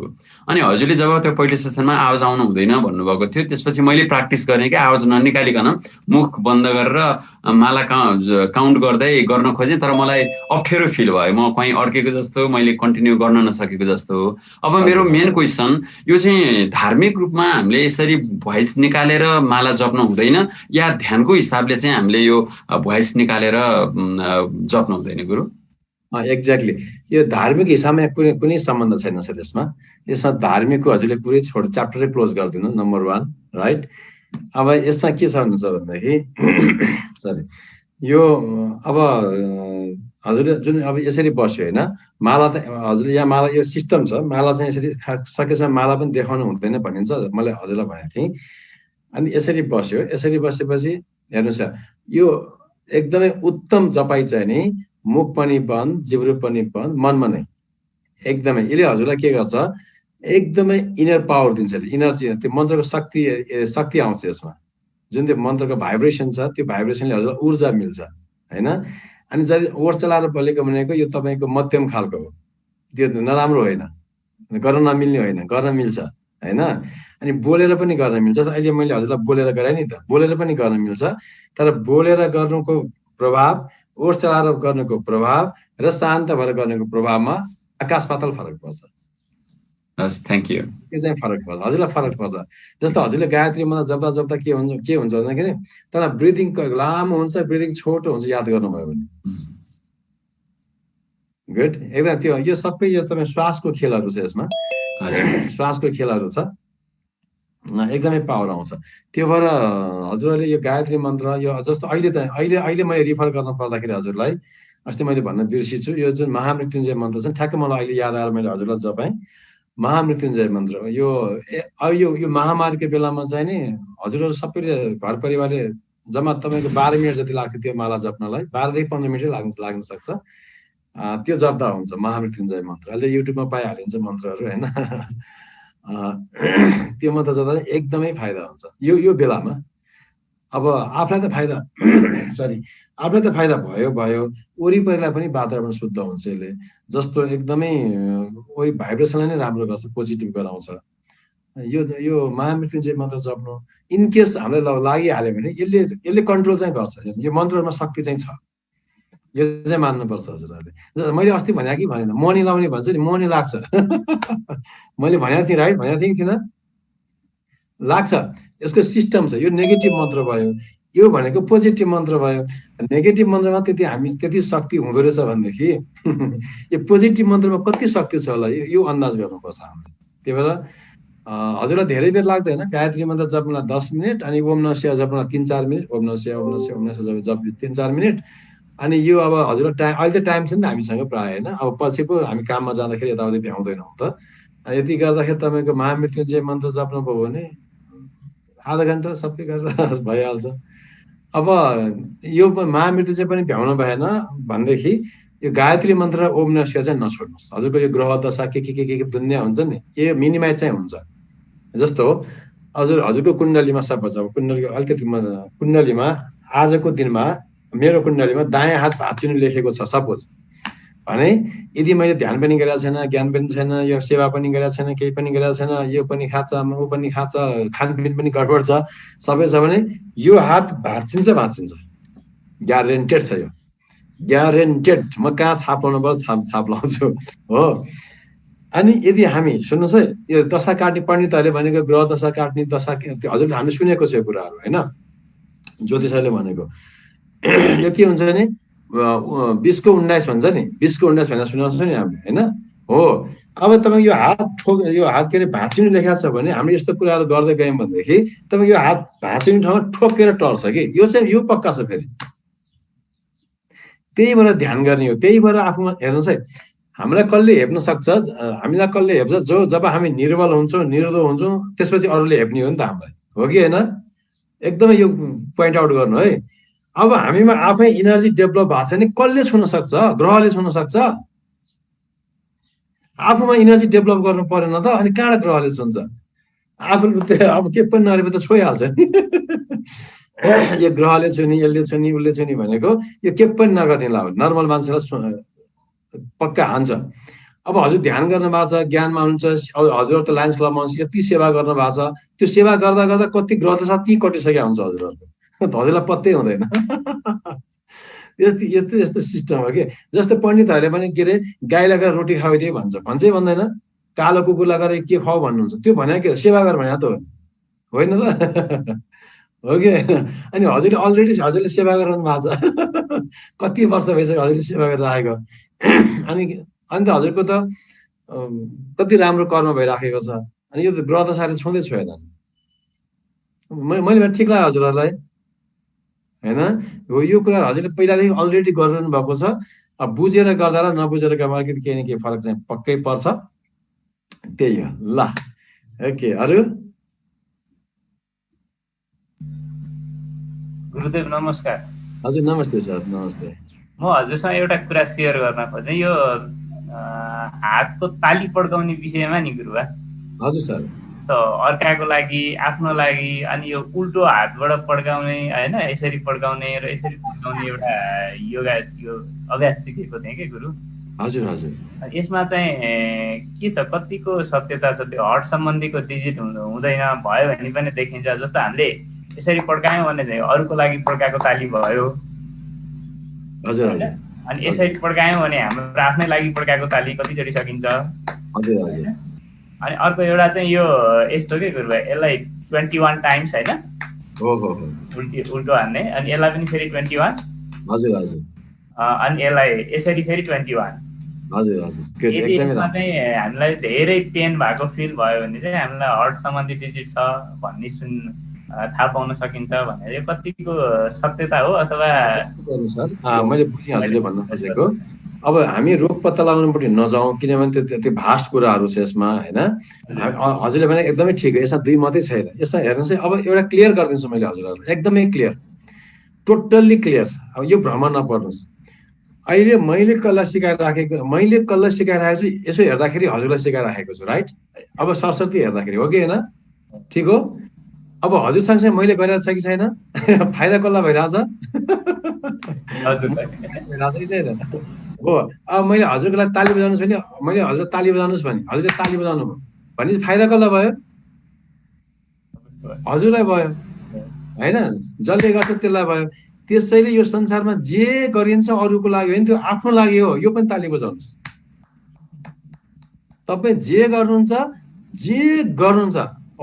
अनि हजुरले जब त्यो पहिलो सेसनमा आवाज आउनु हुँदैन भन्नुभएको थियो, त्यसपछि मैले प्र्याक्टिस गरेँ कि आवाज ननिकालिकन मुख बन्द गरेर माला काउन्ट गर्दै गर्न खोजेँ, तर मलाई अप्ठ्यारो फिल भयो। म कहीँ अड्केको जस्तो, मैले कन्टिन्यू गर्न नसकेको जस्तो। अब मेरो मेन क्वेसन यो चाहिँ धार्मिक रूपमा हामीले यसरी भोइस निकालेर माला जप्नु हुँदैन या ध्यानको हिसाबले चाहिँ हामीले यो भोइस निकालेर जप्नु हुँदैन गुरु? एक्ज्याक्टली, यो धार्मिक हिसाबमा कुनै सम्बन्ध छैन सर। यसमा धार्मिकको हजुरले पुरै च्याप्टरै क्लोज गरिदिनु, नम्बर 1, राइट। अब यसमा के छ भन्दाखेरि सरी, यो अब हजुरले जुन अब यसरी बस्यो होइन, माला त हजुरले यहाँ माला यो सिस्टम छ, माला चाहिँ यसरी सकेसम्म माला पनि देखाउनु हुँदैन भनिन्छ, मैले हजुरलाई भनेको थिएँ। अनि यसरी बस्यो, यसरी बसेपछि हेर्नुहोस्, यो एकदमै उत्तम जपाइ चाहिँ नि मुख पनि बन्द, जिब्रो पनि बन्द, मनमा नै एकदमै। यसले हजुरलाई के गर्छ, एकदमै इनर पावर दिन्छ, इनर्जी, त्यो मन्त्रको शक्ति आउँछ यसमा। जुन त्यो मन्त्रको भाइब्रेसन छ, त्यो भाइब्रेसनले हजुरलाई ऊर्जा मिल्छ होइन। अनि जति ओठ चलाएर बोलेको भनेको यो तपाईँको मध्यम खालको हो, त्यो नराम्रो होइन, गर्न नमिल्ने होइन, गर्न मिल्छ होइन। अनि बोलेर पनि गर्न मिल्छ। अहिले मैले हजुरलाई बोलेर गराएँ नि त, बोलेर पनि गर्न मिल्छ, तर बोलेर गर्नुको प्रभाव, ओठ चलाएर गर्नुको प्रभाव र शान्त भएर गर्नुको प्रभावमा आकाश पाताल फरक पर्छ। हस् थ्यांक यू त्यो चाहिँ फरक पर्छ हजुरलाई फरक पर्छ जस्तो हजुरले गायत्री मन्त्र जप्दा के हुन्छ भन्दाखेरि तर ब्रिदिङ लामो हुन्छ ब्रिदिङ छोटो हुन्छ याद गर्नुभयो भने गुड एकदम त्यो यो सबै यो तपाईँ श्वासको खेलहरू छ यसमा श्वासको खेलहरू छ एकदमै पावर आउँछ त्यो भएर हजुरहरूले यो गायत्री मन्त्र यो जस्तो अहिले मैले रिफर गर्न पर्दाखेरि हजुरलाई अस्ति मैले भन्न बिर्सिछु यो जुन महामृत्युञ्जय मन्त्र छ ठ्याक्क मलाई अहिले याद आएर मैले हजुरलाई जपाएँ महामृत्युञ्जय मन्त्र यो महामारीको बेलामा चाहिँ नि हजुरहरू सबैले घर परिवारले जम्मा तपाईँको 12 मिनट जति लाग्छ त्यो माला जप्नलाई 12 देखि 15 मिनटै लाग्न सक्छ त्यो जप्दा हुन्छ महामृत्युञ्जय मन्त्र अहिले युट्युबमा पाइहालिन्छ मन्त्रहरू हैन त्यो मन्त्र जप्दा एकदमै फाइदा हुन्छ यो बेलामा अब आफूलाई त फाइदा आफूलाई त फाइदा भयो वरिपरिलाई पनि वातावरण शुद्ध हुन्छ यसले जस्तो एकदमै वरि भाइब्रेसनलाई नै राम्रो गर्छ पोजिटिभ गराउँछ यो महामृत्युञ्जय मन्त्र जप्नु इन केस हामीलाई लागिहाल्यो भने यसले कन्ट्रोल चाहिँ गर्छ यो मन्त्रमा शक्ति चाहिँ छ यो चाहिँ मान्नुपर्छ हजुरहरूले मैले अस्ति भने कि भनेन मनी लाउने भन्छ नि मनी लाग्छ मैले भनेको थिएँ राइट भनेको थिएँ कि थिएन लाग्छ यसको सिस्टम छ यो नेगेटिभ मन्त्र भयो यो भनेको पोजिटिभ मन्त्र भयो नेगेटिभ मन्त्रमा त्यति शक्ति हुँदो रहेछ भनेदेखि यो पोजिटिभ मन्त्रमा कति शक्ति छ होला यो अन्दाज गर्नुपर्छ हामीले त्यही भएर हजुरलाई धेरै बेर लाग्दैन गायत्री मन्त्र जप्नलाई 10 मिनट अनि ओम नमः शिवाय जप्नलाई 3-4 मिनट ओम नमः शिवाय जप 3-4 मिनट अनि यो अब हजुरलाई टाइम अहिले त टाइम छ नि हामीसँग प्रायः हैन अब पछि पो हामी काममा जाँदाखेरि यताउति भ्याउँदैनौँ त यति गर्दाखेरि तपाईँको महामृत्युञ्जय मन्त्र जप्नुभयो भने आधा घन्टा सबै गरेर भइहाल्छ अब यो महामृत्युञ्जय पनि भ्याउनु भएन भनेदेखि यो गायत्री मन्त्र ओम नमः शिवाय चाहिँ नछोड्नुहोस् हजुरको यो ग्रह दशा के दुनियाँ हुन्छ नि यो मिनिमाइज चाहिँ हुन्छ जस्तो हजुरको कुण्डलीमा सपोज अब कुण्डलीमा आजको दिनमा मेरो कुण्डलीमा दायाँ हात भाँचिनु लेखेको छ सपोज भने यदि मैले ध्यान पनि गरेको छैन ज्ञान पनि छैन यो सेवा पनि गरेको छैन केही पनि गरेको छैन यो पनि खान्छ ऊ पनि खान्छ खानपिन पनि गडबड छ सबै छ भने यो हात भाँचिन्छ ग्यारेन्टेड छ यो ग्यारेन्टेड म कहाँ छाप लाउनु पर्छ छाप लाउँछु हो अनि यदि हामी सुन्नुहोस् है यो दशा काट्ने पण्डितहरूले भनेको ग्रह दशा काट्ने दशा हजुरले हामीले सुनेको छ यो कुराहरू होइन ज्योतिषहरूले भनेको यो के हुन्छ भने 20को 19 भन्छ नि 20को 19 भनेर सुनाउँछ नि हामीले होइन हो अब तपाईँ यो हात के अरे भाँचिनु लेखेको छ भने हामीले यस्तो कुराहरू गर्दै गयौँ भनेदेखि तपाईँ यो हात भाँचिनु ठाउँमा ठोकेर टर्छ कि यो चाहिँ यो पक्का छ फेरि त्यही भएर ध्यान गर्ने हो त्यही भएर आफूमा हेर्नुहोस् है हामीलाई कसले हेप्न सक्छ हामीलाई कसले हेप्छ जब हामी निर्बल हुन्छौँ निरुद्धो हुन्छौँ त्यसपछि अरूले हेप्ने हो नि त हामीलाई हो कि होइन एकदमै यो पोइन्ट आउट गर्नु है अब हामीमा आफै इनर्जी डेभलप भएको छ भने कसले छुन सक्छ ग्रहले छुन सक्छ आफूमा इनर्जी डेभलप गर्नु परेन त अनि कहाँ ग्रहले छुन्छ आफूले अब के पनि नरहेको त छोइहाल्छ नि यो ग्रहले छुनी यसले छुनी उसले छुनी भनेको यो के पनि नगर्नेलाई हो नर्मल मान्छेलाई पक्का हान्छ अब हजुर ध्यान गर्नु भएको छ ज्ञानमा हुनुहुन्छ हजुर त लायन्स क्लबमा हुनुहुन्छ यति सेवा गर्नु भएको छ त्यो सेवा गर्दा गर्दा कति ग्रह त ती कटिसकेको हुन्छ हजुरहरूको हजुरलाई पत्तै हुँदैन यस्तो सिस्टम हो कि जस्तो पण्डितहरूले पनि के अरे गाईलाई गएर रोटी खाइदिए भन्छै भन्दैन कालो कुकुरलाई गएर के खाऊ भन्नुहुन्छ त्यो भने के सेवा गर भने त होइन त हो कि अनि हजुरले अलरेडी हजुरले सेवा गरिरहनु भएको छ कति वर्ष भइसक्यो हजुरले सेवा गरेर आएको अनि त हजुरको त कति राम्रो कर्म भइराखेको छ अनि यो त ग्रह दशाले छुँदै छोएन मैले ठिक लाग्यो हजुरहरूलाई होइन हो यो कुरा हजुरले पहिलादेखि अलरेडी गरिरहनु भएको छ अब बुझेर गर्दा र नबुझेर गर्दा केही न केही फरक चाहिँ पक्कै पर्छ त्यही हो ल ओके अरू गुरुदेव नमस्कार हजुर नमस्ते सर नमस्ते म हजुरसँग एउटा कुरा सेयर गर्न खोजेँ यो हातको ताली पड्काउने विषयमा नि गुरुबा हजुर सर अर्काको लागि आफ्नो लागि अनि यो उल्टो हातबाट पड्काउने होइन यसरी पड्काउने र यसरी पड्काउने एउटा योगा यो अभ्यास सिकेको थिएँ कि गुरु हजुर हजुर यसमा चाहिँ के छ कतिको सत्यता छ त्यो हर्ट सम्बन्धीको डिजिट हुँदैन भयो भने पनि देखिन्छ जस्तो हामीले यसरी पड्कायौँ भने चाहिँ अरूको लागि पड्काएको ताली भयो हजुर हजुर अनि यसरी पड्कायौँ भने हाम्रो आफ्नै लागि पड्काएको ताली कतिचोटि सकिन्छ हजुर हजुर अनि अर्को एउटा चाहिँ यो यस्तो के गुरुबा यसलाई 21 टाइम्स हैन हो उल्टो हान्ने अनि यसलाई पनि फेरि 21 हजुर हजुर अनि यसलाई यसरी फेरि 21 हजुर हजुर यदि यसमा चाहिँ हामीलाई धेरै पेन भएको फिल भयो भने चाहिँ हामीलाई हार्ट सम्बन्धी डिजिट छ भन्ने थाहा पाउन सकिन्छ भनेर कतिको सत्यता हो अथवा सर मैले बुझेँ हजुरले भन्न खोजेको अब हामी रोग पत्ता लगाउनुपट्टि नजाउँ किनभने त्यो भास्ट कुराहरू छ यसमा होइन हजुरले भने एकदमै ठिक हो यसमा दुई मात्रै छैन यसमा हेर्नुहोस् है अब एउटा क्लियर गरिदिन्छु मैले हजुरहरूलाई एकदमै क्लियर टोटल्ली क्लियर अब यो भ्रम नपर्नुहोस् अहिले मैले कसलाई सिकाइराखेको छु यसो हेर्दाखेरि हजुरलाई सिकाइराखेको छु राइट अब सरस्वती हेर्दाखेरि हो कि होइन ठिक हो अब हजुर सँगसँगै मैले गरिरहेको छ कि छैन फाइदा कसलाई भइरहेछ भइरहेछ कि छैन हो अब मैले हजुरको लागि ताली बजाउनुहोस् भने मैले हजुर ताली बजाउनुहोस् भने हजुरले ताली बजाउनु भयो भने फाइदा कसलाई भयो हजुरलाई भयो होइन जसले गर्छ त्यसलाई भयो त्यसैले यो संसारमा जे गरिन्छ अरूको लागि होइन त्यो आफ्नो लागि हो यो पनि ताली बजाउनुहोस् तपाईँ जे गर्नुहुन्छ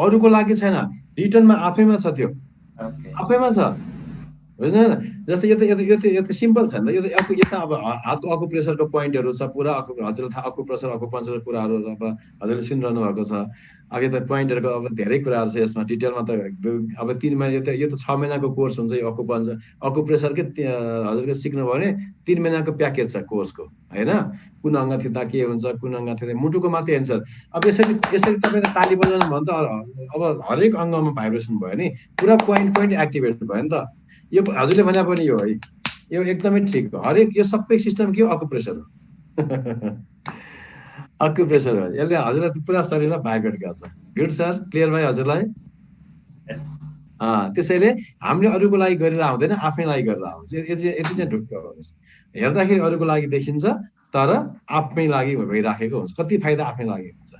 अरूको लागि छैन रिटर्नमा आफैमा छ त्यो आफैमा छ बुझ्नु जस्तै यो त सिम्पल छ नि त यो त अब हातको अकुप्रेसरको पोइन्टहरू छ पुरा हजुरलाई थाहा अकुप्रेसर अकुपञ्चरको कुराहरू अब हजुरले सुनिरहनु भएको छ अब यो त पोइन्टहरूको अब धेरै कुराहरू छ यसमा डिटेलमा त अब 3 महिना यो त 6 महिनाको कोर्स हुन्छ यो अकुप्रेसरकै हजुरले सिक्नुभयो भने 3 महिनाको प्याकेज छ कोर्सको होइन कुन अङ्ग थिच्दा के हुन्छ कुन अङ्ग थिच्दा मुटुको मात्रै होइन सर अब यसरी तपाईँले ताली बजाउनु भयो भने त अब हरेक अङ्गमा भाइब्रेसन भयो नि पुरा पोइन्ट एक्टिभेट भयो नि त यो हजुरले भने पनि यो है यो एकदमै ठिक हो हरेक यो सबै सिस्टम के हो अकुप्रेसर हो अकुप्रेसर हो यसले हजुरलाई पुरा शरीरमा भाइब्रेट गर्छ गुड सर क्लियर भयो हजुरलाई त्यसैले हामीले अरूको लागि गरेर आउँदैन आफ्नै लागि गरेर आउँछ यति चाहिँ ढुक्क हुनुहोस् हेर्दाखेरि अरूको लागि देखिन्छ तर आफ्नै लागि भइराखेको हुन्छ कति फाइदा आफ्नै लागि हुन्छ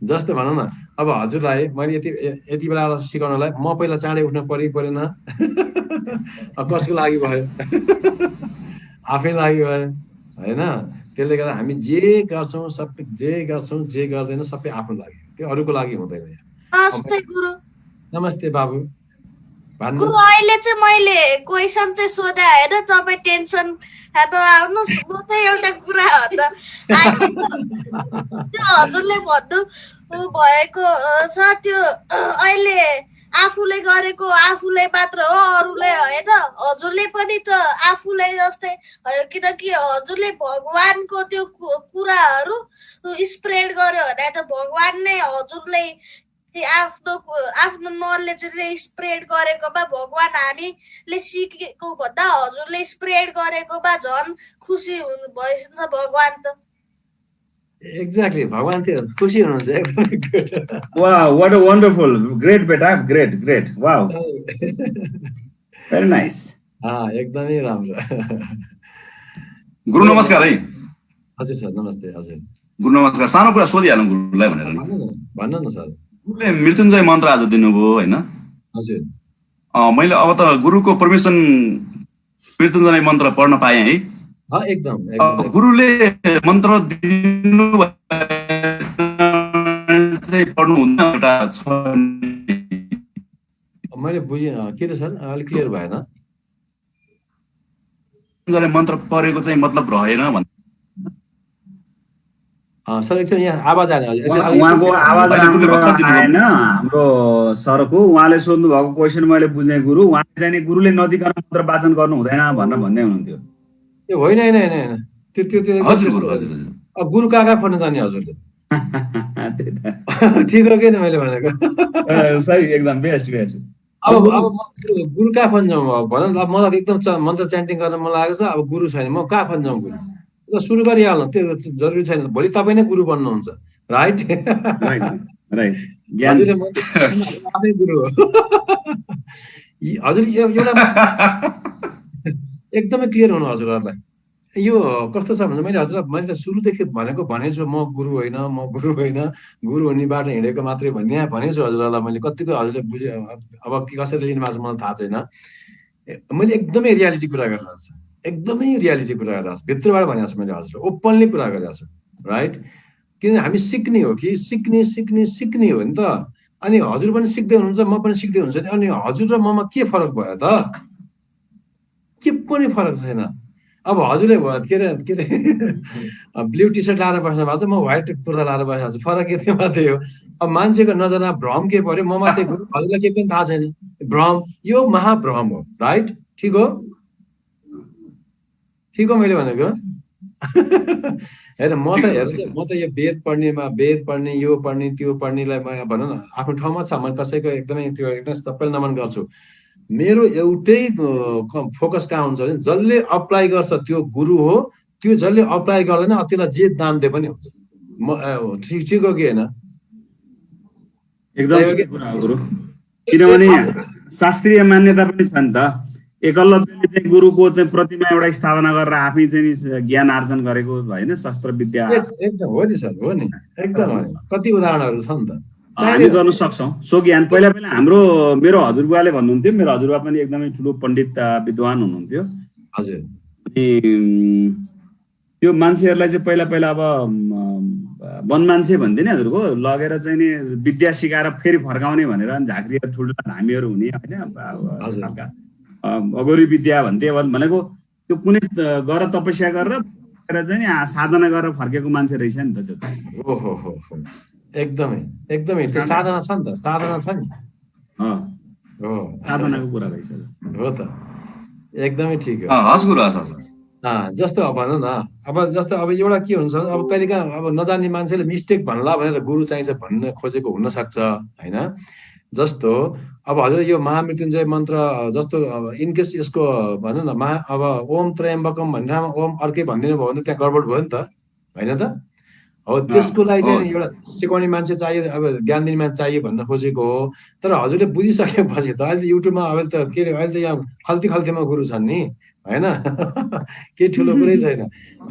जस्तो भनौँ न अब हजुरलाई मैले यति बेला सिकाउनलाई म पहिला चाँडै उठ्न परेन कसको लागि भयो आफै लागि भयो होइन त्यसले गर्दा हामी जे गर्छौँ सबै जे गर्दैन सबै आफ्नो लागि त्यो अरूको लागि हुँदैन नमस्ते गुरु नमस्ते बाबु गुरु अहिले चाहिँ मैले क्वेसन चाहिँ सोधे होइन तपाईँ टेन्सन आउनुहोस् म चाहिँ एउटा कुरा हो त त्यो हजुरले भन्नु भएको छ त्यो अहिले आफूले गरेको आफूले मात्र हो अरूले होइन हजुरले पनि त आफूले जस्तै किनकि हजुरले भगवानको त्यो कुराहरू स्प्रेड गर्यो भने त भगवान नै हजुरले आफ्नो नलेजले स्प्रेड गरेकोमा भगवान हामीले सिकेको भन्दा हजुरले स्प्रेड गरेकोमा झन् खुसी हुनु भइन्छ भगवान त एक्ज्याक्टली भगवान त्यो खुसी हुनुहुन्छ एकदमै good wow what a wonderful great बेटा ग्रेट वाउ भेरी नाइस एकदमै राम्रो गुरु नमस्कार है हजुर सर नमस्ते हजुर गुरु नमस्कार सानो कुरा सोधिहालौँ गुरुलाई भनेर भन्नु न सर गुरुले मृत्युञ्जय मन्त्र आज दिनुभयो होइन हजुर मैले अब त गुरुको परमिसन मृत्युञ्जय मन्त्र पढ्न पाएँ है एकदम गुरुले मन्त्र दिनु पढ्नु हुँदैन एउटा छ मैले बुझेँ के त सर अलिक क्लियर भएन मन्त्र पढेको चाहिँ मतलब रहेन भन्ने सर एकछिन यहाँ आवाज आएन उहाँको आवाज आएन हाम्रो सरको उहाँले सोध्नु भएको क्वेसन मैले बुझेँ गुरु उहाँले चाहिँ गुरुले नदिकन मन्त्र वाचन गर्नु हुँदैन भनेर भन्दै हुनुहुन्थ्यो त्यो होइन त्यो हजुर गुरु कहाँ फर्न जाने हजुरले ठिक हो कि मैले भनेको सही एकदम बेस्ट अब गुरु कहाँ फर्न जाउँ भन अब मलाई एकदम मन्त्र च्यान्टिङ गर्न मन लागेको छ अब गुरु छैन म कहाँ फर्न जाउँ गुरु सुरु गरिहाल्नु त्यो जरुरी छैन भोलि तपाईँ नै गुरु बन्नुहुन्छ राइट हजुरले गुरु हो हजुर एउटा एकदमै क्लियर हुनु हजुरहरूलाई यो कस्तो छ भने मैले हजुरलाई मैले त सुरुदेखि भनेछु म गुरु होइन गुरु हुने बाटो हिँडेको मात्रै भनेछु हजुरहरूलाई मैले कतिको हजुरले बुझे अब कसरी लिनु भएको छ मलाई थाहा छैन मैले एकदमै रियालिटी कुरा गरिरहेको छु एकदमै रियालिटी कुरा गरिरहेको छु भित्रबाट भनेको छु मैले हजुरलाई ओपनली कुरा गरिरहेको छु राइट किन हामी सिक्ने हो कि सिक्ने हो नि त। अनि हजुर पनि सिक्दै हुनुहुन्छ, म पनि सिक्दै हुन्छु, अनि हजुर र ममा के फरक भयो त? के पनि फरक छैन। अब हजुरले भयो के अरे ब्लू टी सर्ट लाएर बस्नु भएको छ, म व्हाइट कुर्ता लाएर बसेको छु, फरक यति मात्रै हो। अब मान्छेको नजरमा भ्रम के पर्यो, म मात्रै हजुरलाई केही पनि थाहा छैन। भ्रम, यो महाभ्रम हो, राइट? ठिक हो मैले भनेको? हेर म त यो वेद पढ्ने यो पढ्ने त्यो पढ्नेलाई म भनौँ न आफ्नो ठाउँमा छ, म कसैको एकदमै सबैलाई नमन गर्छु। मेरो एउटै फोकस कहाँ हुन्छ भने जसले अप्लाई गर्छ त्यो गुरु हो, त्यो जसले अप्लाई गर्दैन त्यसलाई जे दाम दिए पनि हुन्छ। ठिक हो कि होइन? एकदम सही कुरा हो गुरु। किनभने शास्त्रीय मान्यता पनि छ नि त। एकलव्यले चाहिँ गुरुको चाहिँ प्रतिमा एउटा स्थापना गरेर आफै चाहिँ ज्ञान आर्जन गरेको होइन, शस्त्र विद्या। एकदम हो नि सर, हो नि, एकदम हो नि। कति उदाहरणहरू छ नि त, हामी गर्न सक्छौँ सो ज्ञान। पहिला हाम्रो मेरो हजुरबुवाले भन्नुहुन्थ्यो, मेरो हजुरबुवा पनि एकदमै ठुलो पण्डित विद्वान हुनुहुन्थ्यो। हजुर। अनि त्यो मान्छेहरूलाई चाहिँ पहिला अब वन मान्छे भन्थे नि हजुरको, लगेर चाहिँ नि विद्या सिकाएर फेरि फर्काउने भनेर झाँक्रीहरू ठुल्ठुला धामीहरू हुने होइन, अगोरी विद्या भन्थे। भनेको त्यो कुनै गर तपस्या गरेर चाहिँ नि साधना गरेर फर्केको मान्छे रहेछ नि त त्यो। ओहो एकदमै त्यो साधना छ नि त, साधना छ नि। हो, साधनाको कुरा रहेछ। हो त, एकदमै ठिक हो। हस् गुरु, हस्। जस्तो भनौँ न, अब जस्तो अब एउटा के हुन्छ, अब कहिलेकाहीँ अब नजान्ने मान्छेले मिस्टेक भन्ला भनेर गुरु चाहिन्छ भन्न खोजेको हुनसक्छ होइन। जस्तो अब हजुर यो महामृत्युञ्जय मन्त्र जस्तो इनकेस यसको भनौँ न अब ओम त्रयम्बकम भनेर ओम अर्कै भनिदिनु भयो भने त्यहाँ गडबड भयो नि त, होइन त? हो, त्यसको लागि चाहिँ एउटा सिकाउने मान्छे चाहियो, अब ज्ञान दिने मान्छे चाहियो भन्न खोजेको हो। तर हजुरले बुझिसकेपछि त अहिले युट्युबमा अहिले त के अरे अहिले त यहाँ खल्तीमा गुरु छन् नि, होइन? केही ठुलो कुरै छैन।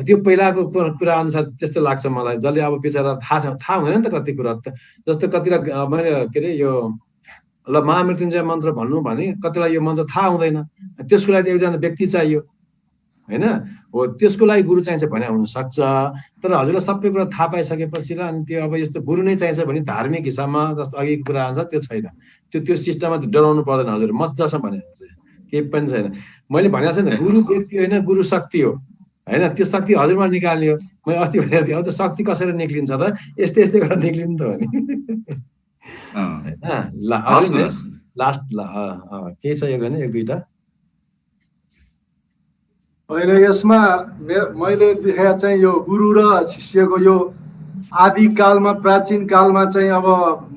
त्यो पहिलाको कुरा अनुसार त्यस्तो लाग्छ मलाई। जसले अब बिचरा थाहा हुँदैन नि त कति कुरा। जस्तो कतिलाई मैले के अरे यो ल महामृत्युञ्जय मन्त्र भन्नु भने कतिलाई यो मन्त्र थाहा हुँदैन, त्यसको लागि एकजना व्यक्ति चाहियो होइन। हो, त्यसको लागि गुरु चाहिन्छ भने हुनसक्छ। तर हजुरलाई सबै कुरा थाहा पाइसकेपछि र अनि त्यो अब यस्तो गुरु नै चाहिन्छ भने धार्मिक हिसाबमा जस्तो अघिको कुरा आउँछ त्यो छैन। त्यो सिस्टममा डराउनु पर्दैन हजुर, मजासँग भनेको चाहिँ केही पनि छैन। मैले भनेको छैन गुरु व्यक्ति होइन, गुरु शक्ति हो होइन। त्यो शक्ति हजुरमा निकाल्ने हो। मैले अस्ति भनेको थिएँ, अब त्यो शक्ति कसरी निक्लिन्छ त? यस्तै गरेर निक्लिनु त हो नि, होइन? लास्ट केही चाहियो भने एक दुईटा अहिले यसमा मैले देखाएको चाहिँ यो गुरु र शिष्यको यो आदिकालमा प्राचीन कालमा चाहिँ अब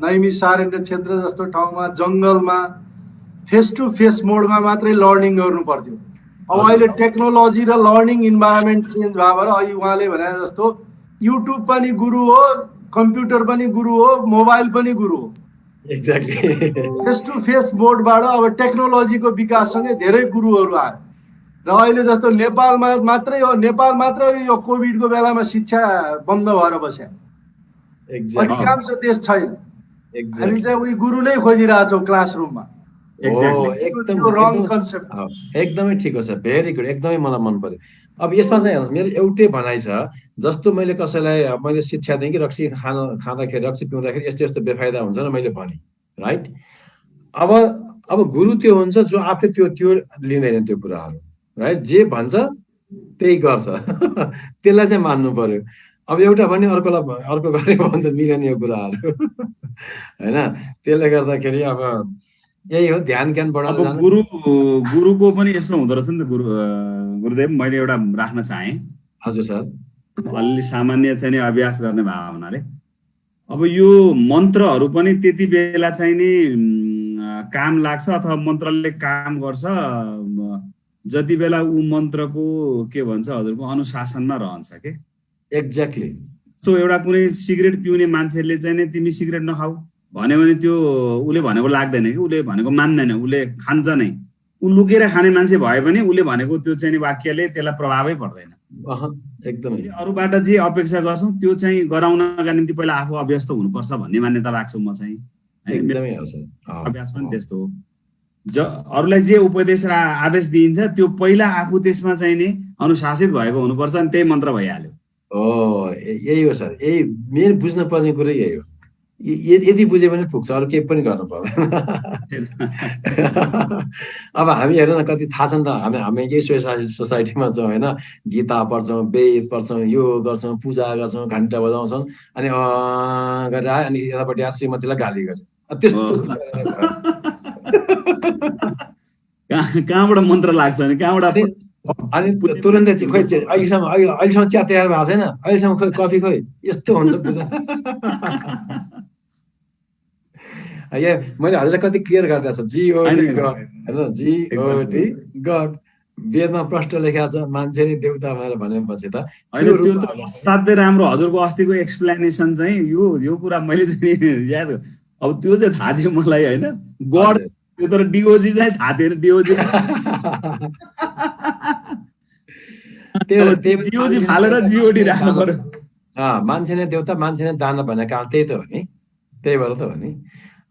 नैमिसारण्य क्षेत्र जस्तो ठाउँमा जङ्गलमा फेस टु फेस मोडमा मात्रै लर्निङ गर्नु पर्थ्यो। अब अहिले टेक्नोलोजी र लर्निङ इन्भाइरोमेन्ट चेन्ज भयो भएर अहिले उहाँले भने जस्तो युट्युब पनि गुरु हो, कम्प्युटर पनि गुरु हो, मोबाइल पनि गुरु हो। एक्ज्याक्टली फेस टु फेस मोडबाट अब टेक्नोलोजीको विकाससँगै धेरै गुरुहरू आए र अहिले जस्तो नेपालमा मात्रै यो कोभिडको बेलामा शिक्षा बन्द भएर बस्यो। अधिकांश देश छैन। हामी चाहिँ उही गुरु नै खोजिरहेछौँ क्लासरुममा। एकदमै ठिक हो सर, भेरी गुड, एकदमै मलाई मन पर्यो। अब यसमा चाहिँ मेरो एउटै भनाइ छ। जस्तो मैले कसैलाई मैले शिक्षा दिएँ कि रक्सी खाँदाखेरि रक्सी पिउँदाखेरि यस्तो यस्तो बेफाइदा हुन्छ न मैले भने, राइट? अब गुरु त्यो हुन्छ जो आफै त्यो लिँदैन त्यो कुराहरू, राइट? जे भन्छ त्यही गर्छ त्यसलाई चाहिँ मान्नु पर्यो। अब एउटा भने अर्को गरेको भने त मिलेन यो कुराहरू होइन। त्यसले गर्दाखेरि अब यही हो, ध्यान ज्ञान बढाउनु। अब गुरुको पनि यस्तो हुँदो रहेछ नि त गुरुदेव, मैले एउटा राख्न चाहेँ। हजुर सर। अलि सामान्य चाहिँ नि अभ्यास गर्ने भएको हुनाले अब यो मन्त्रहरू पनि त्यति बेला चाहिँ नि काम लाग्छ अथवा मन्त्रले काम गर्छ जति बेला ऊ मन्त्रको के भन्छ हजुरको अनुशासनमा रहन्छ के। एक्ज्याक्टली। त्यो एउटा कुनै सिगरेट पिउने मान्छेले चाहिँ नि तिमी सिगरेट नखाऊ भन्यो भने त्यो उसले भनेको लाग्दैन कि, उसले भनेको मान्दैन, उसले खान्छ नै। ऊ लुकेर खाने मान्छे भए पनि उसले भनेको त्यो चाहिँ नि वाक्यले त्यसलाई प्रभावै पर्दैन। एकदमै अरूबाट जे अपेक्षा गर्छौँ त्यो चाहिँ गराउनका निम्ति पहिला आफू अभ्यस्त हुनुपर्छ भन्ने मान्यता राख्छु म चाहिँ। अभ्यास पनि त्यस्तो हो। अरूलाई जे उपदेश र आदेश दिइन्छ त्यो पहिला आफू त्यसमा चाहिँ नि अनुशासित भएको हुनुपर्छ, अनि त्यही मन्त्र भइहाल्यो। यही हो सर, यही मेन बुझ्न पर्ने कुरो यही हो। यदि बुझ्यो भने पुग्छ, अरू केही पनि गर्नु पर्दैन। अब हामी हेर्नु न, कति थाहा छ नि त, हामी यही सोसाइटीमा छौँ होइन, गीता पढ्छौँ, वेद पढ्छौँ, यो गर्छौँ, पूजा गर्छौँ, घन्टा बजाउँछौँ, अनि गरेर आयो, अनि यतापट्टि आएर श्रीमतीलाई गाली गर्यो। त्यस्तो कहाँबाट मन्त्र लाग्छ नि, कहाँबाट? अनि तुरन्तै खोइ अहिलेसम्म चिया तयार भएको छैन, अहिलेसम्म खोइ कफी खोइ, यस्तो हुन्छ पूजा। मैले हजुरलाई कति क्लियर गरिदिएको छ, जिओटी गड होइन, जिओटी गड। वेदमा प्रष्ट लेखेको छ, मान्छे नै देउता भनेर भनेपछि त त्यो त असाध्यै राम्रो। हजुरको अस्तिको एक्सप्लेनेसन चाहिँ यो कुरा मैले चाहिँ याद, अब त्यो चाहिँ थाहा थियो मलाई होइन, गड त्यो तर डिओजी चाहिँ थाहा थिएन, डिओजी डिओजी फालेर जिओडी राख्नु पर्यो। मान्छे नै देउता, मान्छे नै दानव भनेको कारण त्यही त हो नि, त्यही भएर त हो नि।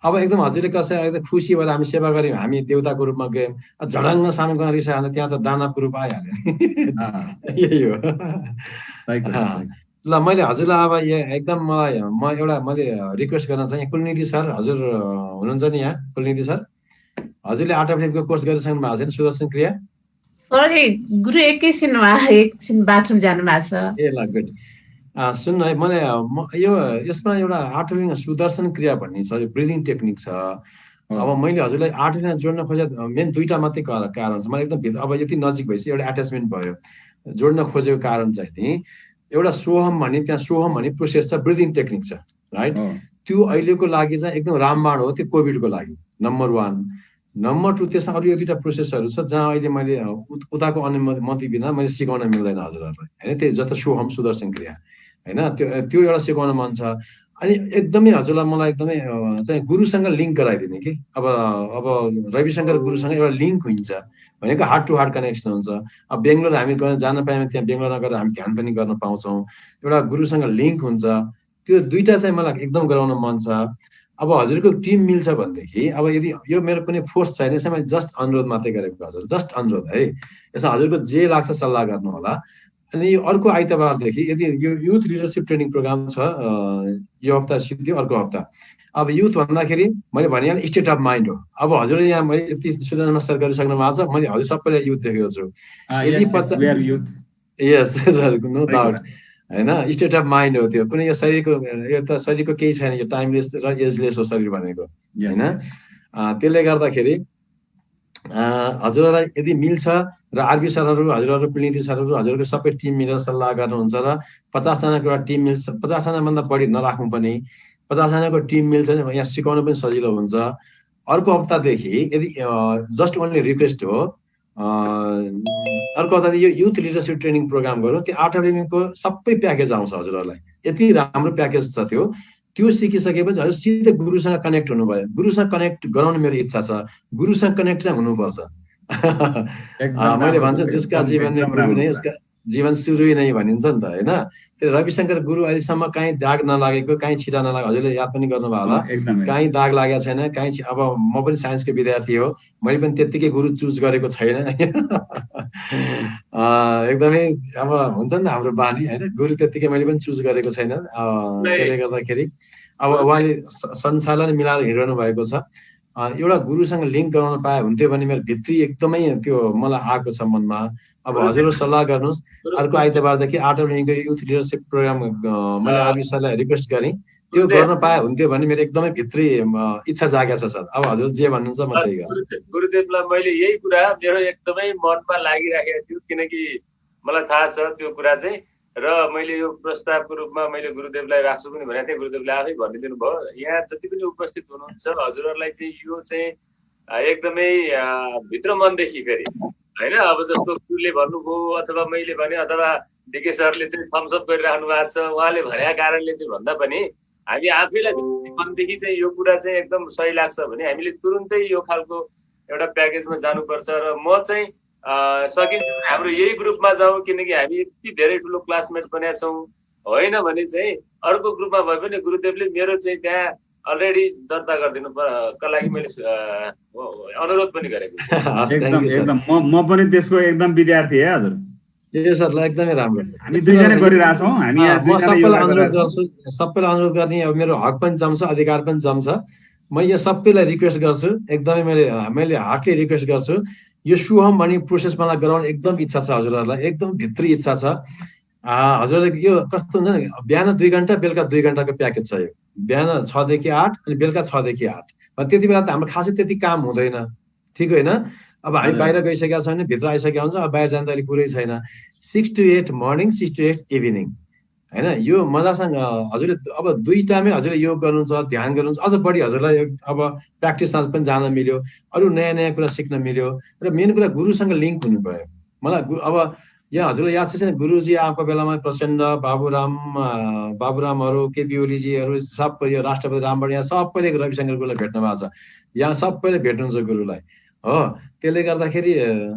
अब एकदम हजुरले कसै एकदम खुसी भएर हामी सेवा गऱ्यौँ, हामी देउताको रूपमा गयौँ, झडङ्ग सानोमा रिसायो भने त्यहाँ त दानवको रूप आइहाल्यो नि। यही हो। ल मैले हजुरलाई अब एकदम मैले रिक्वेस्ट गर्न चाहेँ, कुलनिधि सर हजुर हुनुहुन्छ नि यहाँ? कुलनिधि सर हजुरले आर्टअफ्लिपको कोर्स गरिसक्नु भएको छैन सुदर्शन क्रिया? सरी गुरु, एकछिन बाथरुम जानु भएको छ। ए ल गुड। सुन्नु है, मैले यसमा एउटा आर्टअफ्लिप सुदर्शन क्रिया भन्ने छ, ब्रिदिङ टेक्निक छ। अब मैले हजुरलाई आर्टअफ्लिपमा जोड्न खोजेँ मेन दुईटा मात्रै कारण छ। मलाई एकदम अब यति नजिक भएपछि एउटा एट्याचमेन्ट भयो। जोड्न खोजेको कारण चाहिँ नि एउटा सोहम भन्ने, त्यहाँ सोहम भन्ने प्रोसेस छ, ब्रिदिङ टेक्निक छ, राइट? त्यो अहिलेको लागि चाहिँ एकदम रामबाण हो, त्यो कोभिडको लागि नम्बर 1। नम्बर 2 त्यसमा अरू एक दुईवटा प्रोसेसहरू छ जहाँ अहिले मैले उताको अनुमति बिना मैले सिकाउन मिल्दैन हजुरहरूलाई होइन। त्यही जस्तो सोहम सुदर्शन क्रिया होइन, त्यो एउटा सिकाउन मन छ। अनि एकदमै हजुरलाई मलाई एकदमै चाहिँ गुरुसँग लिङ्क गराइदिने कि अब रविशङ्कर गुरुसँग एउटा लिङ्क हुन्छ भनेको हार्ट टु हार्ट कनेक्सन हुन्छ। अब बेङ्गलोर हामी जान पायौँ, त्यहाँ बेङ्गलोरमा गएर हामी ध्यान पनि गर्न पाउँछौँ, एउटा गुरुसँग लिङ्क हुन्छ। त्यो दुईटा चाहिँ मलाई एकदम गराउन मन छ। अब हजुरको टिम मिल्छ भनेदेखि, अब यदि यो मेरो कुनै फोर्स छैन, यसमा मैले जस्ट अनुरोध मात्रै गरेको हजुर, जस्ट अनुरोध है। यसमा हजुरको जे लाग्छ सल्लाह गर्नु होला। अनि यो अर्को आइतबारदेखि यदि यो युथ लिडरसिप ट्रेनिङ प्रोग्राम छ, यो हप्ता सिद्धियो, अर्को हप्ता। अब युथ भन्दाखेरि मैले भनिहालेँ स्टेट अफ माइन्ड हो। अब हजुरले यहाँ मैले यति सूर्य नमस्कार गरिसक्नु भएको छ, मैले हजुर सबैलाई युथ देखेको छु। यस सर, नो डाउट होइन, स्टेट अफ माइन्ड हो त्यो। कुनै यो शरीरको केही छैन, यो टाइमलेस र एजलेस हो शरीर भनेको होइन। त्यसले गर्दाखेरि हजुरलाई यदि मिल्छ र आरबी सरहरू, हजुरहरू, पिलिती सरहरू, हजुरको सबै टिम मिलेर सल्लाह गर्नुहुन्छ र 50 जनाको एउटा टिम मिल्छ, 50 जनाभन्दा बढी नराख्नु पनि, 50 जनाको टिम मिल्छ भने यहाँ सिकाउनु पनि सजिलो हुन्छ। अर्को हप्तादेखि यदि जस्ट ओन्ली रिक्वेस्ट हो, अर्को हप्ता यो युथ लिडरसिप ट्रेनिङ प्रोग्राम गरौँ। त्यो आर्टअफ्लिपको सबै प्याकेज आउँछ हजुरहरूलाई, यति राम्रो प्याकेज छ त्यो सिकिसकेपछि हजुर सिधै गुरुसँग कनेक्ट हुनुभयो। गुरुसँग कनेक्ट गराउने मेरो इच्छा छ, गुरुसँग कनेक्ट चाहिँ हुनुपर्छ। मैले भन्छु जिसका जीवन नै गुरु नै उसका जीवन सुरु नै भनिन्छ नि त होइन। त्यो रविशङ्कर गुरु अहिलेसम्म कहीँ दाग नलागेको, कहीँ छिटा नलागेको हजुरले याद पनि गर्नुभयो होला, कहीँ दाग लागेको छैन, कहीँ अब म पनि साइन्सको विद्यार्थी हो, मैले पनि त्यत्तिकै गुरु चुज गरेको छैन। एकदमै अब हुन्छ नि हाम्रो बानी होइन, गुरु त्यत्तिकै मैले पनि चुज गरेको छैन। त्यसले गर्दाखेरि अब उहाँले संसारलाई मिलाएर हिँडिरहनु भएको छ। एउटा गुरुसँग लिङ्क गराउन पाए हुन्थ्यो भने मेरो भित्री एकदमै त्यो मलाई आएको छ मनमा। अब हजुरहरू सल्लाह गर्नुहोस्, अर्को आइतबारदेखि आर्टअफ्लिपको युथ लिडरसिप प्रोग्राम मैले आरबी सरलाई रिक्वेस्ट गरेँ, त्यो गर्न पाए हुन्थ्यो भने मेरो एकदमै भित्री इच्छा जागेको छ सर। अब हजुर जे भन्नुहुन्छ म त्यही गर्छु। गुरुदेवलाई मैले यही कुरा मेरो एकदमै मनमा लागिराखेको थियो, किनकि मलाई थाहा छ त्यो कुरा चाहिँ, र मैले यो प्रस्तावको रूपमा मैले गुरुदेवलाई राख्छु पनि भनेको थिएँ। गुरुदेवले आफै भनिदिनु भयो। यहाँ जति पनि उपस्थित हुनुहुन्छ हजुरहरूलाई चाहिँ यो चाहिँ एकदमै भित्र मनदेखि फेरि होइन, अब जस्तो गुरुले भन्नुभयो अथवा मैले भने अथवा डिके सरले चाहिँ थम्सअप गरिराख्नु भएको छ, उहाँले भनेका कारणले चाहिँ भन्दा पनि हामी आफैलाई मनदेखि चाहिँ यो कुरा चाहिँ एकदम सही लाग्छ भने हामीले तुरुन्तै यो खालको एउटा प्याकेजमा जानुपर्छ। र म चाहिँ सकिन्छ हाम्रो यही ग्रुपमा जाउँ, किनकि हामी यति धेरै ठुलो क्लासमेट बनेका छौँ होइन भने चाहिँ अर्को ग्रुपमा भए पनि गुरुदेवले मेरो चाहिँ त्यहाँ अलरेडी दर्ता गरिदिनुको लागि मैले अनुरोध पनि गरेको। एकदम म पनि त्यसको एकदम विद्यार्थी है हजुर। ए सर ल एकदमै राम्रो। हामी दुईजना गरिरहेछौँ, हामी यहाँ म दुईजना सबैलाई योगा अनुरोध गरिरहेछौँ। गर्छु, सबैलाई अनुरोध गर्ने, अब मेरो हक पनि जम्छ, अधिकार पनि जम्छ। म यो सबैलाई रिक्वेस्ट गर्छु, एकदमै मैले हार्टली रिक्वेस्ट गर्छु, यो शुभम भन्ने प्रोसेस मलाई गराउने एकदम इच्छा छ हजुरहरूलाई, एकदम भित्री इच्छा छ। हजुरले यो कस्तो हुन्छ नि, बिहान 2 घन्टा बेलुका 2 घन्टाको प्याकेज छ यो, बिहान 6 देखि 8 अनि बेलुका 6 देखि 8। त्यति बेला त हाम्रो खासै त्यति काम हुँदैन, ठिक होइन? अब हामी बाहिर गइसकेका छौँ भने भित्र आइसकेका हुन्छ, अब बाहिर जाँदा अहिले कुरै छैन। 6 to 8 मर्निङ, 6 to 8 इभिनिङ होइन? यो मजासँग हजुरले अब 2 टाइमै हजुरले योग गर्नुहुन्छ, ध्यान गर्नुहुन्छ, अझ बढी हजुरलाई अब प्र्याक्टिसमा पनि जान मिल्यो, अरू नयाँ नयाँ कुरा सिक्न मिल्यो, र मेन कुरा गुरुसँग लिङ्क हुनु भयो। मलाई अब यहाँ हजुरलाई याद छ गुरुजी आएको बेलामा प्रचण्ड, बाबुरामहरू, केपी ओलीजीहरू, सबै यो राष्ट्रपति रामबढ, यहाँ सबैले रविशङ्कर गुरुलाई भेट्नु भएको छ, यहाँ सबैले भेट्नुहुन्छ गुरुलाई हो। त्यसले गर्दाखेरि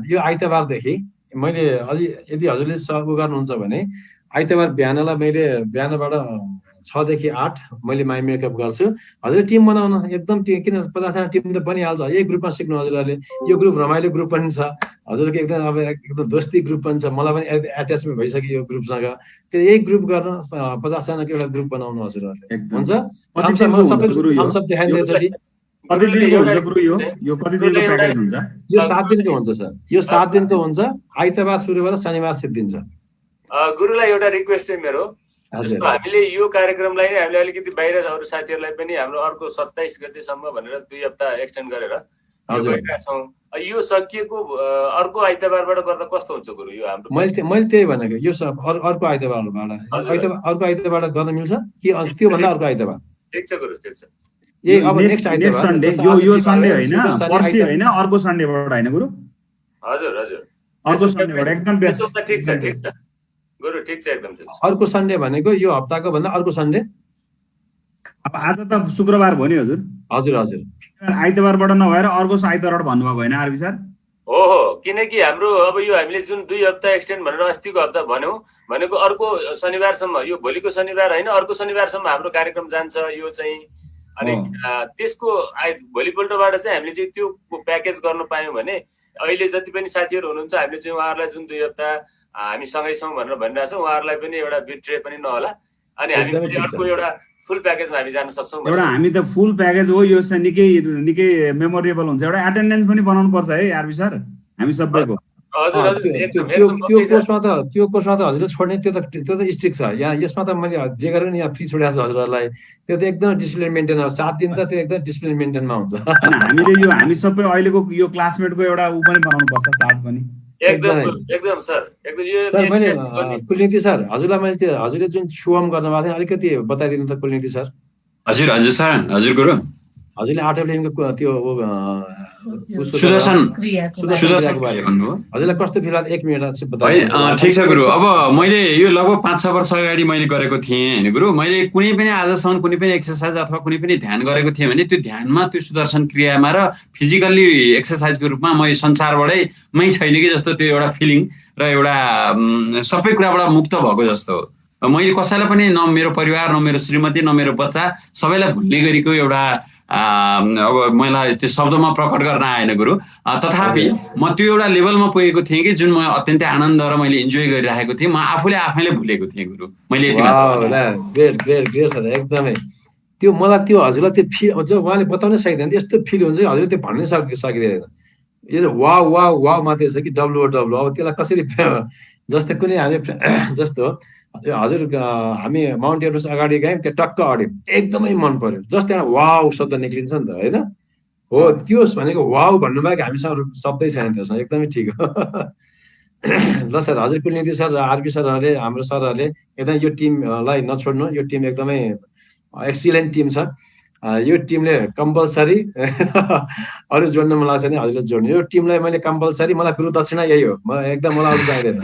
यो आइतबारदेखि मैले अझै यदि हजुरले उ गर्नुहुन्छ भने आइतबार बिहानलाई मैले बिहानबाट 6 देखि 8 मैले माइ मेकअप गर्छु। हजुरले टिम बनाउन एकदम किन 50जना टिम त बनिहाल्छ, यही ग्रुपमा सिक्नु हजुरहरूले। यो ग्रुप रमाइलो ग्रुप पनि छ, हजुरको एकदम अब एकदम दोस्ती ग्रुप पनि छ, मलाई पनि एट्याचमेन्ट भइसक्यो यो ग्रुपसँग। त्यो यही ग्रुप गर्न 50जनाको एउटा ग्रुप बनाउनु हजुरहरूले, हुन्छ? थम्सअप देखाइदिएछ। कति दिनको हुन्छ गुरु यो कति दिनको प्याकेज हुन्छ? यो 7 दिनको हुन्छ सर, यो 7 दिनको हुन्छ, आइतबार सुरु भएर शनिबार सिद्धिन्छ। गुरुलाई एउटा रिक्वेस्ट चाहिँ मेरो, जस्तो हामीले यो कार्यक्रमलाई नै हामीले अलिकति बाहिर अरू साथीहरूलाई पनि हाम्रो अर्को 27 गतेसम्म भनेर 2 हप्ता एक्सटेन्ड गरेर गरिरहेछौँ। यो सकिएको अर्को आइतबारबाट गर्दा कस्तो हुन्छ गुरु? यो हाम्रो मैले त्यही भनेको, यो अर्को आइतबारबाट गर्न मिल्छ कि त्योभन्दा अर्को आइतबार? ठिक छ गुरु, ठिक छ। ए अब नेक्स्ट सन्डे, यो सन्डे होइन, पर्सि होइन, अर्को सन्डेबाट होइन गुरु? हजुर हजुर, अर्को सन्डेबाट एकदम बेस्ट। ठिक छ, ठिक छ गुरु, ठिक छ, एकदम ठिक छ। अर्को सन्डे भनेको यो हप्ताको भन्दा अर्को सन्डे? अब आज त शुक्रबार भयो नि हजुर। हजुर हजुर, आइतबारबाट नभएर अर्को आइतबारबाट भन्नुभएको होइन आरबी सर? हो हो, किनकि हाम्रो अब यो हामीले जुन 2 हप्ता एक्सटेन्ड भनेर अस्तिको हप्ता भन्यौँ भनेको अर्को शनिबारसम्म, यो भोलिको शनिबार होइन, अर्को शनिबारसम्म हाम्रो कार्यक्रम जान्छ यो चाहिँ। अनि त्यसको भोलिपल्टबाट चाहिँ हामीले चाहिँ त्यो प्याकेज गर्न पायौँ भने अहिले जति पनि साथीहरू हुनुहुन्छ हामीले चाहिँ उहाँहरूलाई जुन 2 हप्ता हामी सँगै छौँ भनेर भनिरहेको छौँ, उहाँहरूलाई पनि एउटा बिट्रे पनि नहोला, अनि हामी अर्को एउटा फुल प्याकेजमा हामी जान सक्छौँ। एउटा हामी त फुल प्याकेज हो, यो निकै मेमोरेबल हुन्छ। एउटा एटेन्डेन्स पनि बनाउनु पर्छ है आरबी सर हामी सबैको। त्यो कोर्समा त हजुरले छोड्ने त्यो त स्ट्रिक्ट छ। यहाँ यसमा त मैले जे गरेर यहाँ फ्री छोडेको छु हजुरहरूलाई, त्यो त एकदम डिसिप्लिन मेन्टेन हो। 7 दिन त त्यो एकदम डिसिप्लिन मेन्टेनमा हुन्छ। हामीले यो हामी सबै अहिलेको यो क्लासमेटको एउटा ऊ पनि बनाउनु पर्छ, चार्ट पनि। एकदम सर, एकदम यो सर मैले कुलनीति सर हजुरलाई मैले त्यो हजुरले जुन शुभम गर्नुभएको थियो अलिकति बताइदिनु त कुलनीति सर। हजुर हजुर सर, हजुर गुरु। हजुरले आर्टिफिसियलको त्यो सुदर्शन हजुरलाई कस्तो फिल लाग्यो? 1 मिनेट बताइदिनु। ठिक छ गुरु। अब मैले यो लगभग 5-6 वर्ष अगाडि मैले गरेको थिएँ होइन गुरु। मैले कुनै पनि आजसम्म कुनै पनि एक्सर्साइज अथवा कुनै पनि ध्यान गरेको थिएँ भने त्यो ध्यानमा, त्यो सुदर्शन क्रियामा र फिजिकल्ली एक्सर्साइजको रूपमा म यो संसारबाटै छैन कि जस्तो त्यो एउटा फिलिङ र एउटा सबै कुराबाट मुक्त भएको जस्तो हो। मैले कसैलाई पनि, न मेरो परिवार, न मेरो श्रीमती, न मेरो बच्चा, सबैलाई भुल्ने गरेको एउटा अब मलाई त्यो शब्दमा प्रकट गर्न आएन गुरु। तथापि म त्यो एउटा लेभलमा पुगेको थिएँ कि जुन म अत्यन्तै आनन्द र मैले इन्जोय गरिरहेको थिएँ, म आफैले भुलेको थिएँ गुरु। मैले ग्रेट सर, एकदमै त्यो मलाई त्यो हजुरलाई त्यो फिल जब उहाँले बताउनै सकिँदैन, यस्तो फिल हुन्छ कि हजुरले त्यो भन्नै सकिँदैन। यो वाउ वाउ वाउ मात्रै छ कि WOW। अब त्यसलाई कसरी जस्तै कुनै हामी जस्तो हजुर हामी माउन्ट एभरेस्ट अगाडि गयौँ, त्यो टक्क अड्यौँ, एकदमै मन पर्यो, जस्तै एउटा वाउ शब्द निक्लिन्छ नि त होइन? हो, त्यो भनेको वाउ भन्नुभएको हामीसँग शब्दै छैन त्यसमा। एकदमै ठिक हो। ल सर, हजुर कुलनीति सर र आरबी सरहरूले, हाम्रो सरहरूले एकदम यो टिमलाई नछोड्नु। यो टिम एकदमै एक्सिलेन्ट टिम छ। यो टिमले कम्पलसरी अरू जोड्न मन लाग्छ भने हजुरले जोड्नु। यो टिमलाई मैले कम्पलसरी, मलाई गुरु दक्षिणा यही हो, एकदम मलाई अरू चाहिँदैन।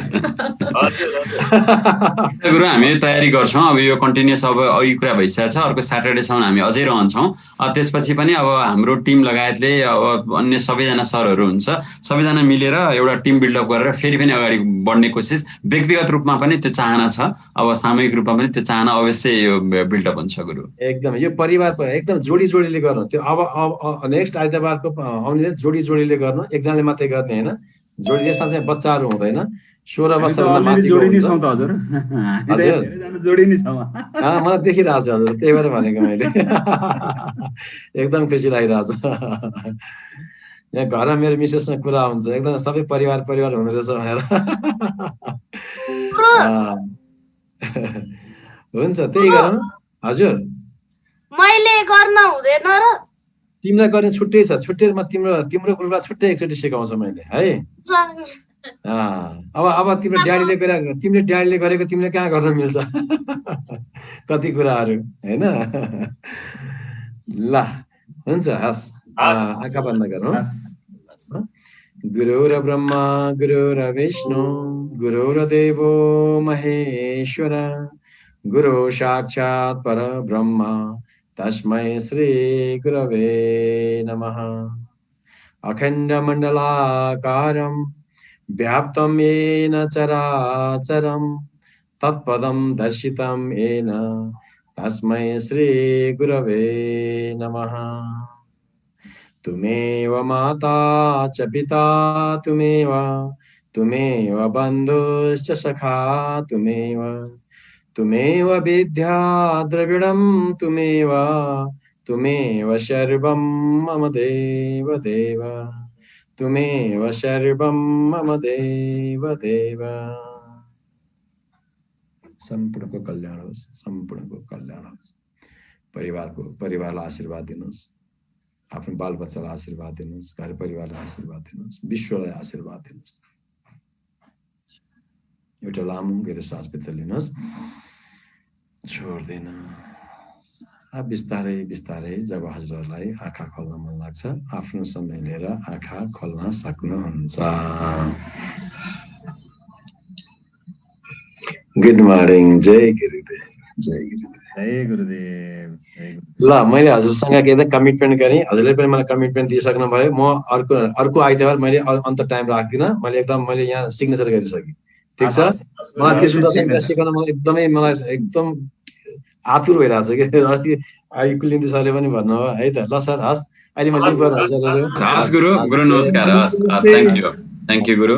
गुरु हामी तयारी गर्छौँ। अब यो कन्टिन्युस अब अघि कुरा भइसकेको छ, अर्को स्याटरडेसम्म हामी अझै रहन्छौँ। त्यसपछि पनि अब हाम्रो टिम लगायतले अब अन्य सबैजना सरहरू हुन्छ, सबैजना मिलेर एउटा टिम बिल्डअप गरेर फेरि पनि अगाडि बढ्ने कोसिस, व्यक्तिगत रूपमा पनि त्यो चाहना छ। अब सामूहिक रूपमा पनि त्यो चाहना अवश्य यो बिल्डअप हुन्छ गुरु। एकदम यो परिवार एकदम जोडीले गर्नु। त्यो अब नेक्स्ट आइतबारको आउने जोडीले गर्नु, एकजनाले मात्रै गर्ने होइन। जोडी यसमा चाहिँ बच्चाहरू हुँदैन, 16 हामी त वर्षभन्दा अलरेडी माथिको जोडिने हुन्छ। छौँ त हजुर हामी त हजुर। धेरैजना जोडिने छौँ मलाई देखिरहेको छ हजुर, त्यही भएर भनेको मैले। एकदम खुसी लागिरहेको छ। यहाँ घरमा मेरो मिसेससँग कुरा हुन्छ, एकदम सबै परिवार हुँदो रहेछ भनेर। हुन्छ, त्यही गरौँ। हजुर, मैले गर्न हुँदैन र? तिमीलाई गर्ने छुट्टै छ, छुट्टै म तिम्रो ग्रुपलाई छुट्टै एकचोटि सिकाउँछु मैले है। अब तिम्रो ड्याडीले गरेको तिमीले कहाँ गर्न मिल्छ कति कुराहरू होइन। ल हुन्छ, हस्, आँखा बन्द गरौँ। गुरुर ब्रह्मा गुरुर विष्णु गुरुर्देवो महेश्वर गुरु साक्षात् परब्रह्म तस्मै श्री गुरवे नमः। अखण्डमण्डलाकारं व्याप्तं येन चराचरं तत्पदं दर्शितं येन तस्मै श्री गुरवे नमः। तुमेव माता च पिता तुमेव बन्धुश्च सखा तुमेव विद्या द्रविणं तुमेव सर्वं मम देव तुमेव सर्वं मम देव। सम्पूर्णको कल्याण होस्, सम्पूर्णको कल्याण होस्। परिवारलाई आशीर्वाद दिनुहोस्, आफ्नो बालबच्चालाई आशीर्वाद दिनुहोस्, घर परिवारलाई आशीर्वाद दिनुहोस्, विश्वलाई आशीर्वाद दिनुहोस्। एउटा लामो गहिरो सास भित्र लिनुहोस्, छोड्दैन। बिस्तारै बिस्तारै जब हजुरहरूलाई आँखा खोल्न मन लाग्छ, आफ्नो समय लिएर आँखा खोल्न सक्नुहुन्छ। Good morning. जय गुरुदेव, जय गुरुदेव, जय गुरुदेव। ल, मैले हजुरसँग के कमिटमेन्ट गरेँ, हजुरले पनि मलाई कमिटमेन्ट दिइसक्नु भयो। म अर्को आइतबार मैले अन्त टाइम राख्दिनँ। मैले यहाँ सिग्नेचर गरिसकेँ, ठिक छ। मलाई त्यो सुन्दर सिकाउन मलाई एकदम आतुर भइरहेको छ कि। अस्ति कुलिन्दी सरले पनि भन्नुभयो है त। ल सर, हस्, अहिले म लिभ गर्नु। हस् गुरु, नमस्कार। हस्, थ्याङ्क यू गुरु।